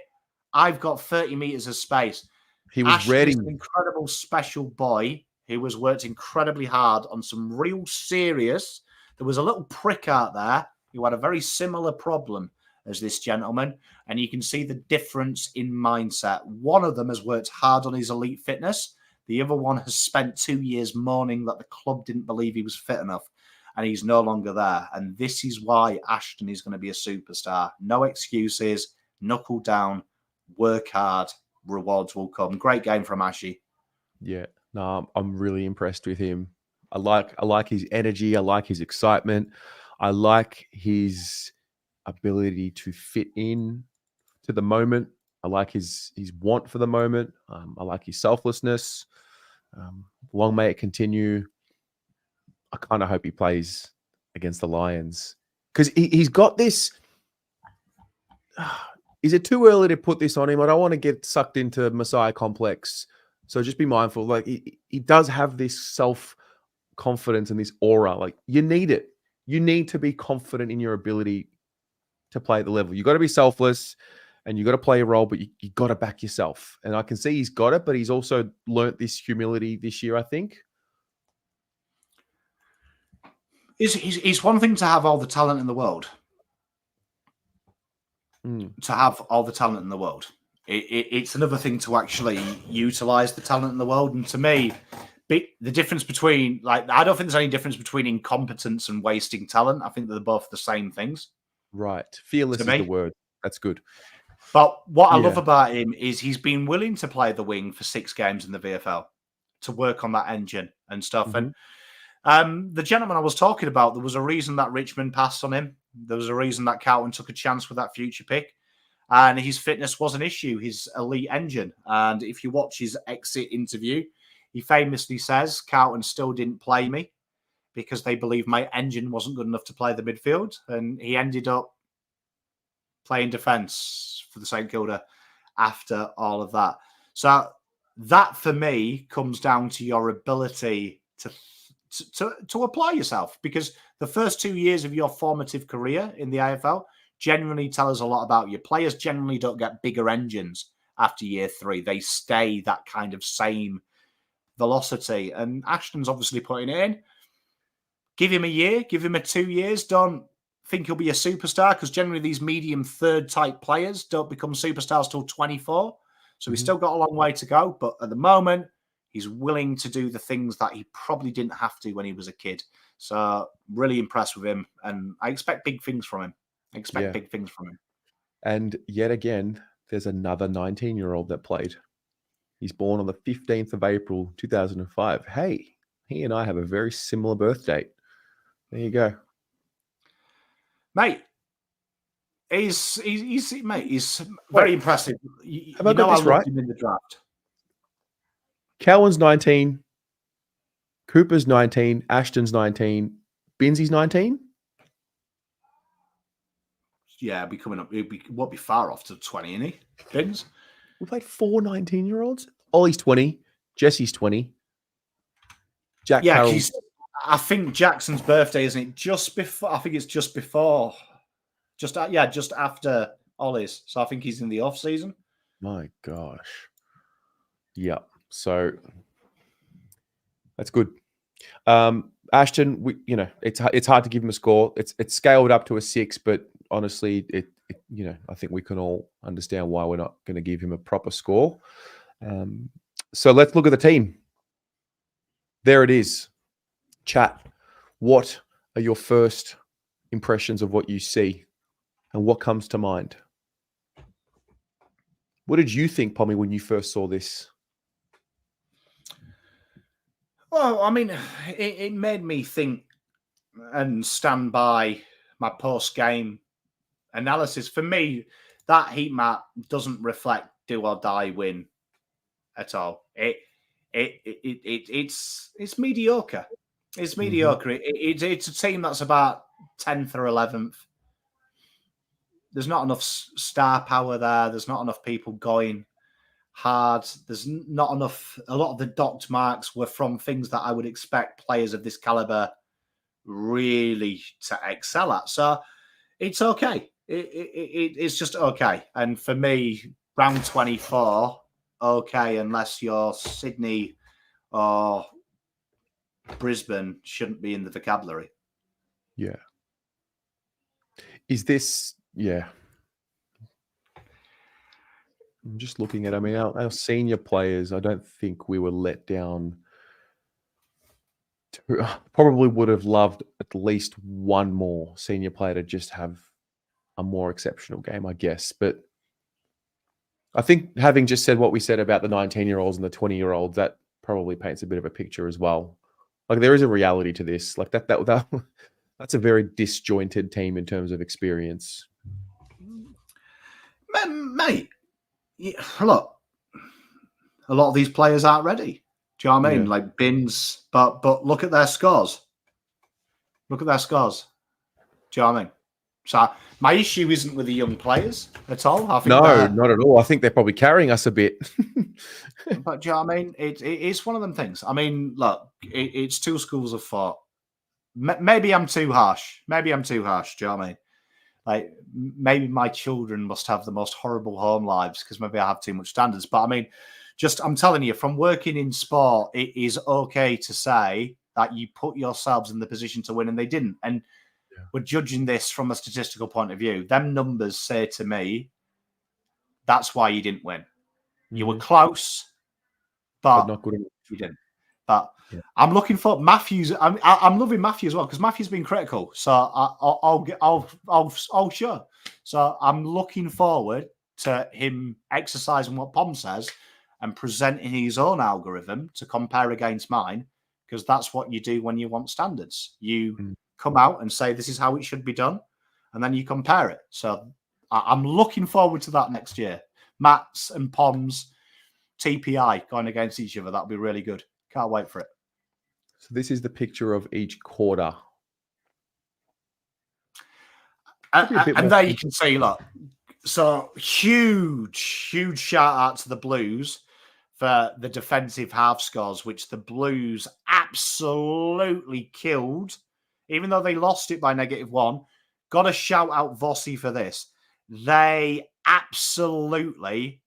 I've got 30 meters of space. He was ready. An incredible special boy who has worked incredibly hard on some real serious. There was a little prick out there who had a very similar problem as this gentleman, and you can see the difference in mindset. One of them has worked hard on his elite fitness. The other one has spent 2 years mourning that the club didn't believe he was fit enough, and he's no longer there. And this is why Ashton is going to be a superstar. No excuses, knuckle down, work hard, rewards will come. Great game from Ashy. Yeah, no, I'm really impressed with him. I like his energy. I like his excitement. I like his ability to fit in to the moment. I like his want for the moment. I like his selflessness. Long may it continue. I kind of hope he plays against the Lions because he's got this. Is it too early to put this on him? I don't want to get sucked into Messiah complex. So just be mindful. Like he does have this self-confidence and this aura. Like you need it. You need to be confident in your ability to play at the level. You got to be selfless and you got to play a role, but you got to back yourself. And I can see he's got it, but he's also learnt this humility this year, I think. It's one thing to have all the talent in the world. To have all the talent in the world. It's another thing to actually utilize the talent in the world. And to me, the difference between, like, I don't think there's any difference between incompetence and wasting talent. I think they're both the same things. Right. Fearless is the word. That's good. But what I love about him is he's been willing to play the wing for 6 games in the VFL to work on that engine and stuff. And the gentleman I was talking about, there was a reason that Richmond passed on him There was a reason that Carlton took a chance with that future pick. And his fitness was an issue, his elite engine. And if you watch his exit interview, he famously says, Carlton still didn't play me because they believed my engine wasn't good enough to play the midfield. And he ended up playing defence for the St Kilda after all of that. So that, for me, comes down to your ability to apply yourself, because the first 2 years of your formative career in the AFL generally tell us a lot about you. Players generally don't get bigger engines after year 3. They stay that kind of same velocity. And Ashton's obviously putting it in. Give him a year, give him 2 years. Don't think he'll be a superstar, because generally these medium third type players don't become superstars till 24. So he's still got a long way to go. But at the moment, he's willing to do the things that he probably didn't have to when he was a kid. So really impressed with him. And I expect big things from him. Big things from him. And yet again, there's another 19-year-old that played. He's born on the 15th of April, 2005. Hey, he and I have a very similar birth date. There you go. Mate, he's very impressive. Have I got this right? Him in the draft. Cowan's 19, Cooper's 19, Ashton's 19, Binsley's 19. Yeah, it'll be coming up. Won't be far off to 20, isn't he? Bins. We played 4 19-year-olds. Ollie's 20, Jesse's 20. Jack Carroll. I think Jackson's birthday, isn't it? Just before. I think it's just before. Just after Ollie's. So I think he's in the off season. My gosh. Yeah. So that's good. Ashton, it's hard to give him a score. It's scaled up to a 6, but honestly, I think we can all understand why we're not going to give him a proper score. So let's look at the team. There it is. Chat. What are your first impressions of what you see, and what comes to mind? What did you think, Pommy, when you first saw this? Well, I mean, it made me think and stand by my post-game analysis. For me, that heat map doesn't reflect do or die win at all. It's mediocre. It's mediocre. It's a team that's about 10th or 11th. There's not enough star power there. There's not enough people going hard. There's not enough. A lot of the docked marks were from things that I would expect players of this caliber really to excel at. So it's okay. It's just okay. And for me, round 24, okay, unless you're Sydney or Brisbane, shouldn't be in the vocabulary. Yeah. Is this, yeah. I'm just looking at, I mean, our senior players, I don't think we were let down. Probably would have loved at least one more senior player to just have a more exceptional game, I guess. But I think having just said what we said about the 19-year-olds and the 20-year-olds, that probably paints a bit of a picture as well. Like, there is a reality to this. Like that's a very disjointed team in terms of experience. Mate, look, a lot of these players aren't ready. Do you know what I mean? Yeah. Like Bins, but look at their scores. Look at their scores. Do you know what I mean? So my issue isn't with the young players at all. I think not at all. I think they're probably carrying us a bit. But do you know what I mean? It's one of them things. I mean, look, it's two schools of thought. Maybe I'm too harsh. Do you know what I mean? Like, maybe my children must have the most horrible home lives because maybe I have too much standards. But I mean, I'm telling you, from working in sport, it is okay to say that you put yourselves in the position to win and they didn't. And we're judging this from a statistical point of view. Them numbers say to me, that's why you didn't win. You were close, but not good enough. You didn't. But I'm looking for Matthews. I'm loving Matthew as well because Matthew's been critical. So I'll sure. So I'm looking forward to him exercising what Pom says and presenting his own algorithm to compare against mine, because that's what you do when you want standards. You come out and say this is how it should be done, and then you compare it. So I'm looking forward to that next year. Mats and Poms, TPI going against each other. That'll be really good. Can't wait for it. So this is the picture of each quarter. And there you can see, look, so huge shout out to the Blues for the defensive half scores, which the Blues absolutely killed, even though they lost it by -1. Got to shout out Vossi for this. They absolutely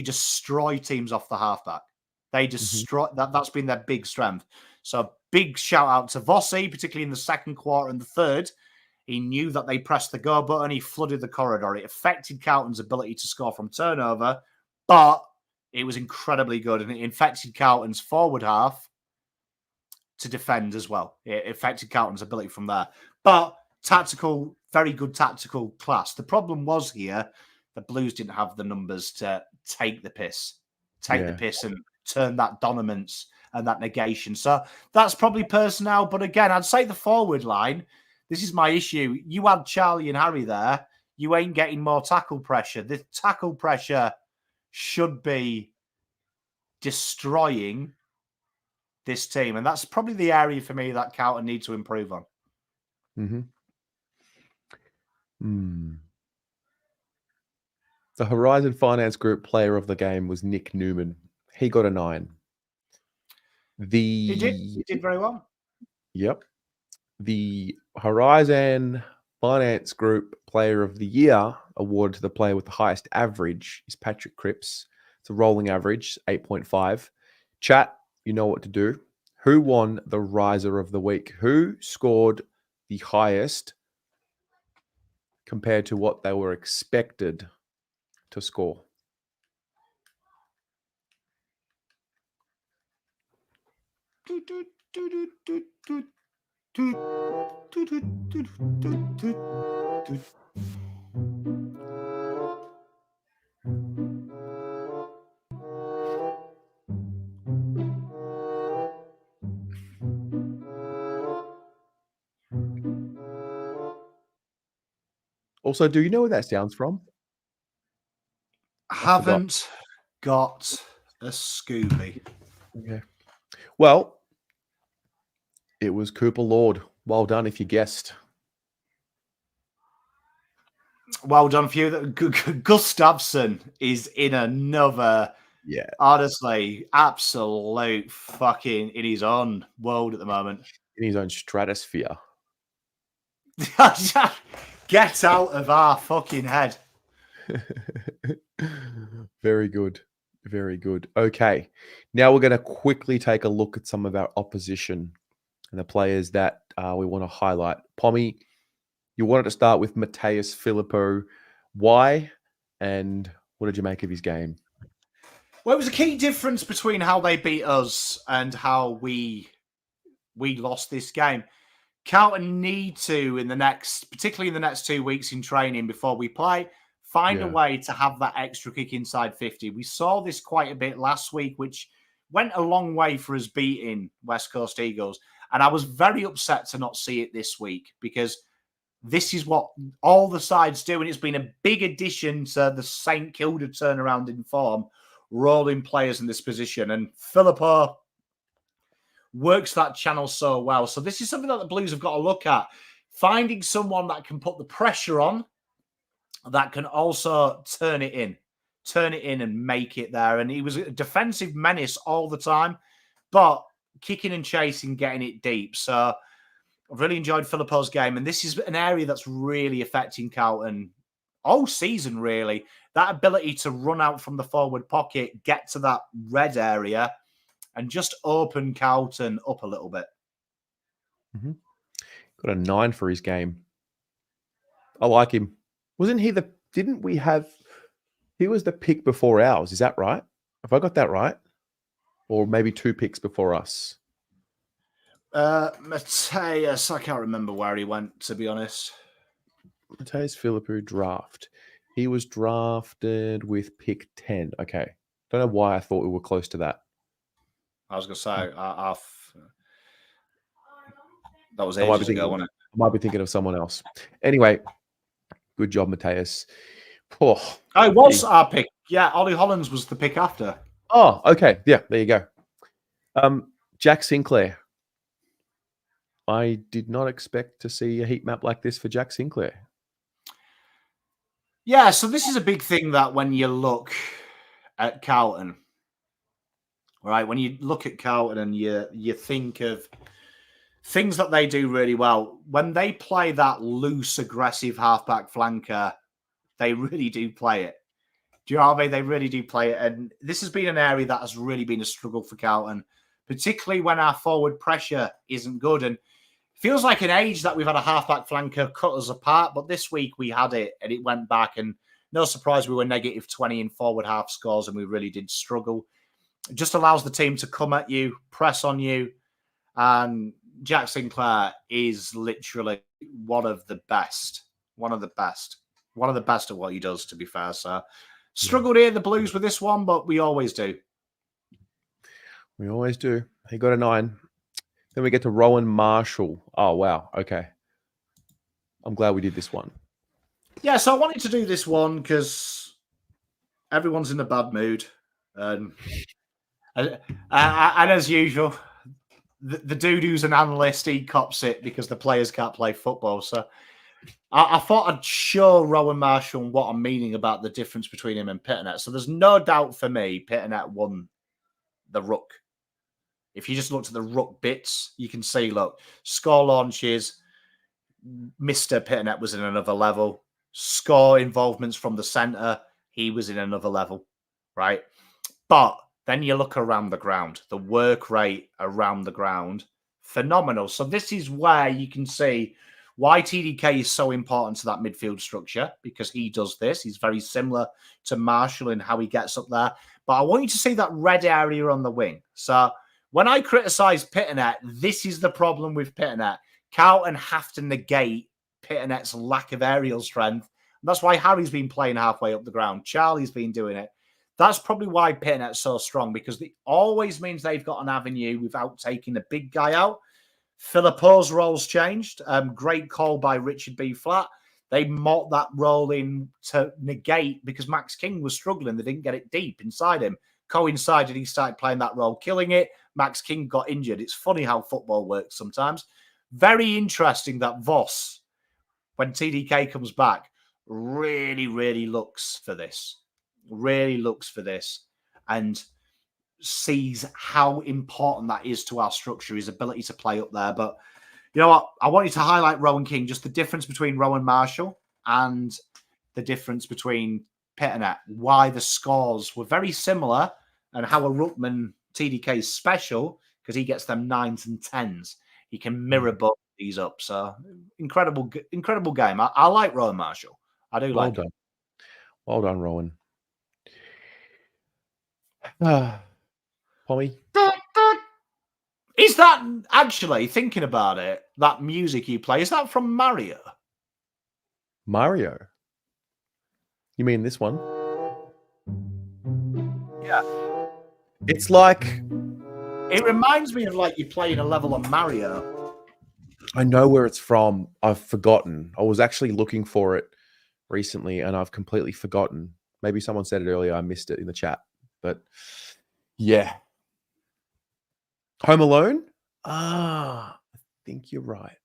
destroy teams off the halfback. They destroy that's been their big strength. So big shout out to Vossi, particularly in the second quarter and the third. He knew that they pressed the go button. He flooded the corridor. It affected Carlton's ability to score from turnover, but it was incredibly good, and it affected Carlton's forward half to defend as well. It affected Carlton's ability from there. But tactical, very good tactical class. The problem was here, the Blues didn't have the numbers to take the piss and turn that dominance and that negation. So that's probably personnel. But again, I'd say the forward line, this is my issue. You had Charlie and Harry there. You ain't getting more tackle pressure. The tackle pressure should be destroying this team. And that's probably the area for me that Carlton need to improve on. The Horizon Finance Group player of the game was Nick Newman. He got a 9. He did very well. Yep. The Horizon Finance Group Player of the Year awarded to the player with the highest average is Patrick Crips. It's a rolling average, 8.5. Chat, you know what to do. Who won the Riser of the Week? Who scored the highest compared to what they were expected to score? Also, do you know where that sounds from? Haven't got a Scooby. Okay. Well, it was Cooper Lord. Well done if you guessed. Well done for you. Gustafsson is in another, honestly, absolute fucking in his own world at the moment. In his own stratosphere. Get out of our fucking head. Very good. Very good. Okay. Now we're going to quickly take a look at some of our opposition and the players that we want to highlight. Pommy, you wanted to start with Mateus Filippo. Why and what did you make of his game? Well, it was a key difference between how they beat us and how we lost this game. Carlton need to, particularly in the next 2 weeks in training before we play, find a way to have that extra kick inside 50. We saw this quite a bit last week, which went a long way for us beating West Coast Eagles. And I was very upset to not see it this week because this is what all the sides do. And it's been a big addition to the St. Kilda turnaround in form, rolling players in this position. And Filippo works that channel so well. So this is something that the Blues have got to look at. Finding someone that can put the pressure on, that can also turn it in and make it there. And he was a defensive menace all the time, but kicking and chasing, getting it deep. So I've really enjoyed Filippo's game. And this is an area that's really affecting Carlton all season, really. That ability to run out from the forward pocket, get to that red area, and just open Carlton up a little bit. Got a 9 for his game. I like him. Wasn't he he was the pick before ours, is that right? Have I got that right? Or maybe 2 picks before us? Mateus, I can't remember where he went, to be honest. Mateus Filippo draft. He was drafted with pick 10. Okay. Don't know why I thought we were close to that. I was going to say, that was ages ago, wasn't it? I might be thinking of someone else. Anyway, good job, Mateus. Oh, it was our pick. Yeah, Ollie Hollands was the pick after. Oh, okay. Yeah, there you go. Jack Sinclair. I did not expect to see a heat map like this for Jack Sinclair. Yeah, so this is a big thing that when you look at Carlton, right? When you look at Carlton and you think of things that they do really well, when they play that loose, aggressive halfback flanker, they really do play it. Do you know what I mean? They really do play it. And this has been an area that has really been a struggle for Carlton, particularly when our forward pressure isn't good. And it feels like an age that we've had a halfback flanker cut us apart. But this week we had it and it went back. And no surprise, we were negative 20 in forward half scores and we really did struggle. It just allows the team to come at you, press on you. And Jack Sinclair is literally one of the best at what he does, to be fair. So struggled here, the Blues, with this one, but we always do. We always do. He got a 9. Then we get to Rowan Marshall. Oh, wow. Okay. I'm glad we did this one. Yeah, so I wanted to do this one because everyone's in a bad mood. And as usual, the dude who's an analyst, he cops it because the players can't play football. So I thought I'd show Rowan Marshall what I'm meaning about the difference between him and Pittonet. So there's no doubt for me, Pittonet won the ruck. If you just looked at the ruck bits, you can see, look, score launches, Mr. Pittonet was in another level. Score involvements from the centre, he was in another level, right? But then you look around the ground, the work rate around the ground, phenomenal. So this is where you can see why TDK is so important to that midfield structure, because he does this. He's very similar to Marshall in how he gets up there. But I want you to see that red area on the wing. So when I criticise Pittonet, this is the problem with Pittonet. Carlton have to negate Pittonet's lack of aerial strength. And that's why Harry's been playing halfway up the ground. Charlie's been doing it. That's probably why Pittonet's so strong, because it always means they've got an avenue without taking the big guy out. Philippo's role's changed. Great call by Richard B. Flat. They mocked that role in to negate because Max King was struggling. They didn't get it deep inside him. Coincided, he started playing that role, killing it. Max King got injured. It's funny how football works sometimes. Very interesting that Voss, when TDK comes back, really, really looks for this. Really looks for this. And sees how important that is to our structure, his ability to play up there. But you know what? I wanted to highlight Rowan King, just the difference between Rowan Marshall and the difference between Pittonet, why the scores were very similar and how a ruckman TDK is special because he gets them 9s and 10s. He can mirror both these up. So incredible game. I like Rowan Marshall. I do like him. Well done, Rowan. Pommy? Is that actually, thinking about it, that music you play, is that from Mario? Mario? You mean this one? Yeah. It's like... It reminds me of like you playing a level on Mario. I know where it's from. I've forgotten. I was actually looking for it recently and I've completely forgotten. Maybe someone said it earlier. I missed it in the chat. But yeah. Home Alone? I think you're right.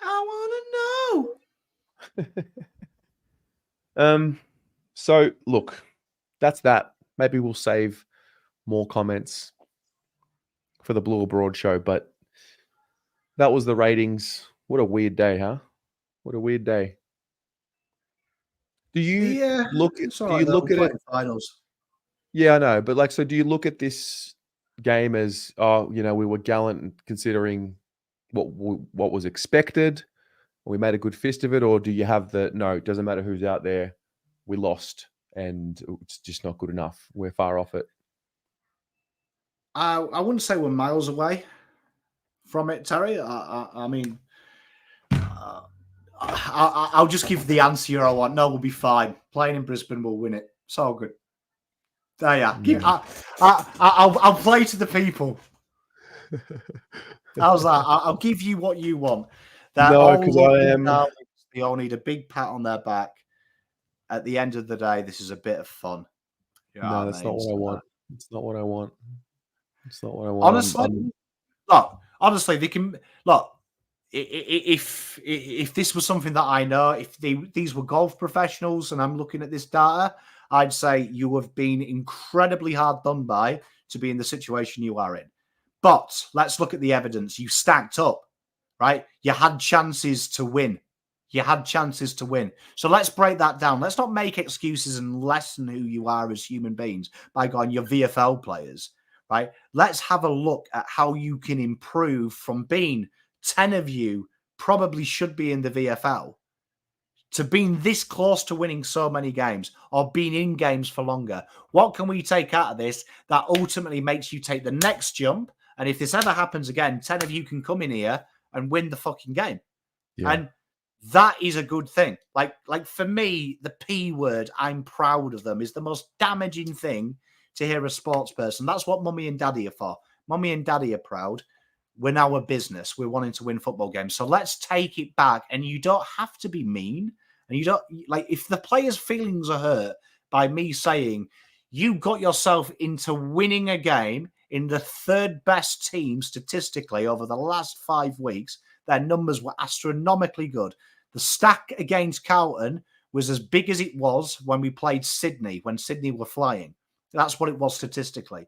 I want to know. So look, that's that. Maybe we'll save more comments for the Blue Abroad show, but that was the ratings. What a weird day, huh? What a weird day. Do you look at it? Finals. Yeah, I know, but like, so do you look at this game as, we were gallant considering what was expected, we made a good fist of it, or do you have no, it doesn't matter who's out there, we lost and it's just not good enough, we're far off it? I wouldn't say we're miles away from it, Terry. I mean, I'll just give the answer I want. No, we'll be fine. Playing in Brisbane, we'll win it. It's all good. There you are. I'll play to the people. How's that? I'll give you what you want. They're No, all because I lovely am. darlings. They all need a big pat on their back. At the end of the day, this is a bit of fun. You know No, what that's I not mean? what I want. It's not what I want. It's not what I want. Honestly, look. Honestly, they can look. If this was something that I know, if these were golf professionals, and I'm looking at this data, I'd say you have been incredibly hard done by to be in the situation you are in. But let's look at the evidence. You stacked up, right? You had chances to win. You had chances to win. So let's break that down. Let's not make excuses and lessen who you are as human beings by going, you're VFL players, right? Let's have a look at how you can improve from being 10 of you probably should be in the VFL to being this close to winning so many games or being in games for longer. What can we take out of this that ultimately makes you take the next jump? And if this ever happens again, 10 of you can come in here and win the fucking game. Yeah. And that is a good thing. Like for me, the P word, I'm proud of them, is the most damaging thing to hear a sports person. That's what mummy and daddy are for. Mummy and daddy are proud. We're now a business. We're wanting to win football games. So let's take it back. And you don't have to be mean. And you don't, like, if the players' feelings are hurt by me saying you got yourself into winning a game in the third best team statistically over the last 5 weeks, their numbers were astronomically good. The stack against Carlton was as big as it was when we played Sydney, when Sydney were flying. That's what it was statistically.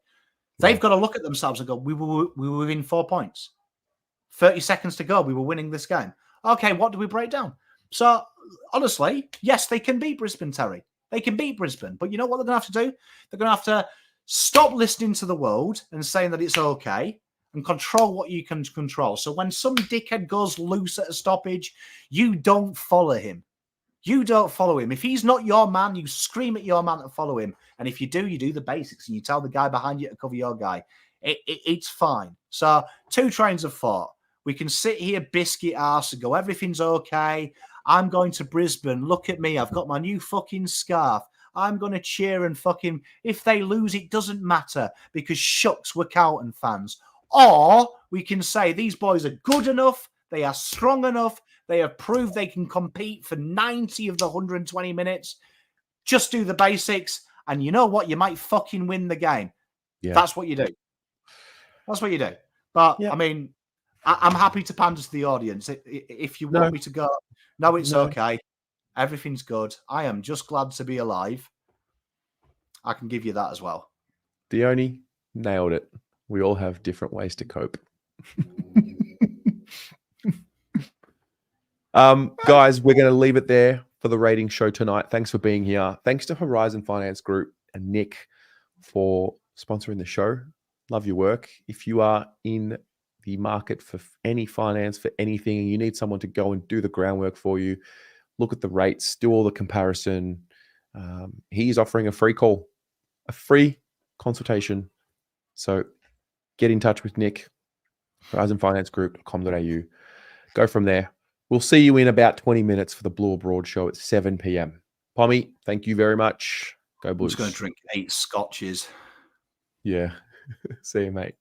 They've got to look at themselves and go, we were within 4 points. 30 seconds to go. We were winning this game. Okay, what do we break down? So, honestly, yes, they can beat Brisbane, Terry. They can beat Brisbane. But you know what they're going to have to do? They're going to have to stop listening to the world and saying that it's okay and control what you can control. So when some dickhead goes loose at a stoppage, you don't follow him. You don't follow him. If he's not your man, you scream at your man to follow him. And if you do, you do the basics and you tell the guy behind you to cover your guy. It's fine. So 2 trains of thought. We can sit here, biscuit arse, and go, everything's okay. I'm going to Brisbane. Look at me. I've got my new fucking scarf. I'm going to cheer and fucking, if they lose, it doesn't matter because shucks, we're Carlton fans. Or we can say these boys are good enough. They are strong enough. They have proved they can compete for 90 of the 120 minutes. Just do the basics. And you know what? You might fucking win the game. Yeah. That's what you do. That's what you do. But, I mean, I'm happy to pander to the audience. If you want me to go, no, it's okay. Everything's good. I am just glad to be alive. I can give you that as well. Dione nailed it. We all have different ways to cope. Guys, we're going to leave it there for the rating show tonight. Thanks for being here. Thanks to Horizon Finance Group and Nick for sponsoring the show. Love your work. If you are in the market for any finance, for anything, and you need someone to go and do the groundwork for you, look at the rates, do all the comparison. He's offering a free call, a free consultation. So get in touch with Nick, horizonfinancegroup.com.au. Go from there. We'll see you in about 20 minutes for the Blue Abroad show at 7 p.m. Pommy, thank you very much. Go Blues. I'm just going to drink 8 scotches. Yeah. See you, mate.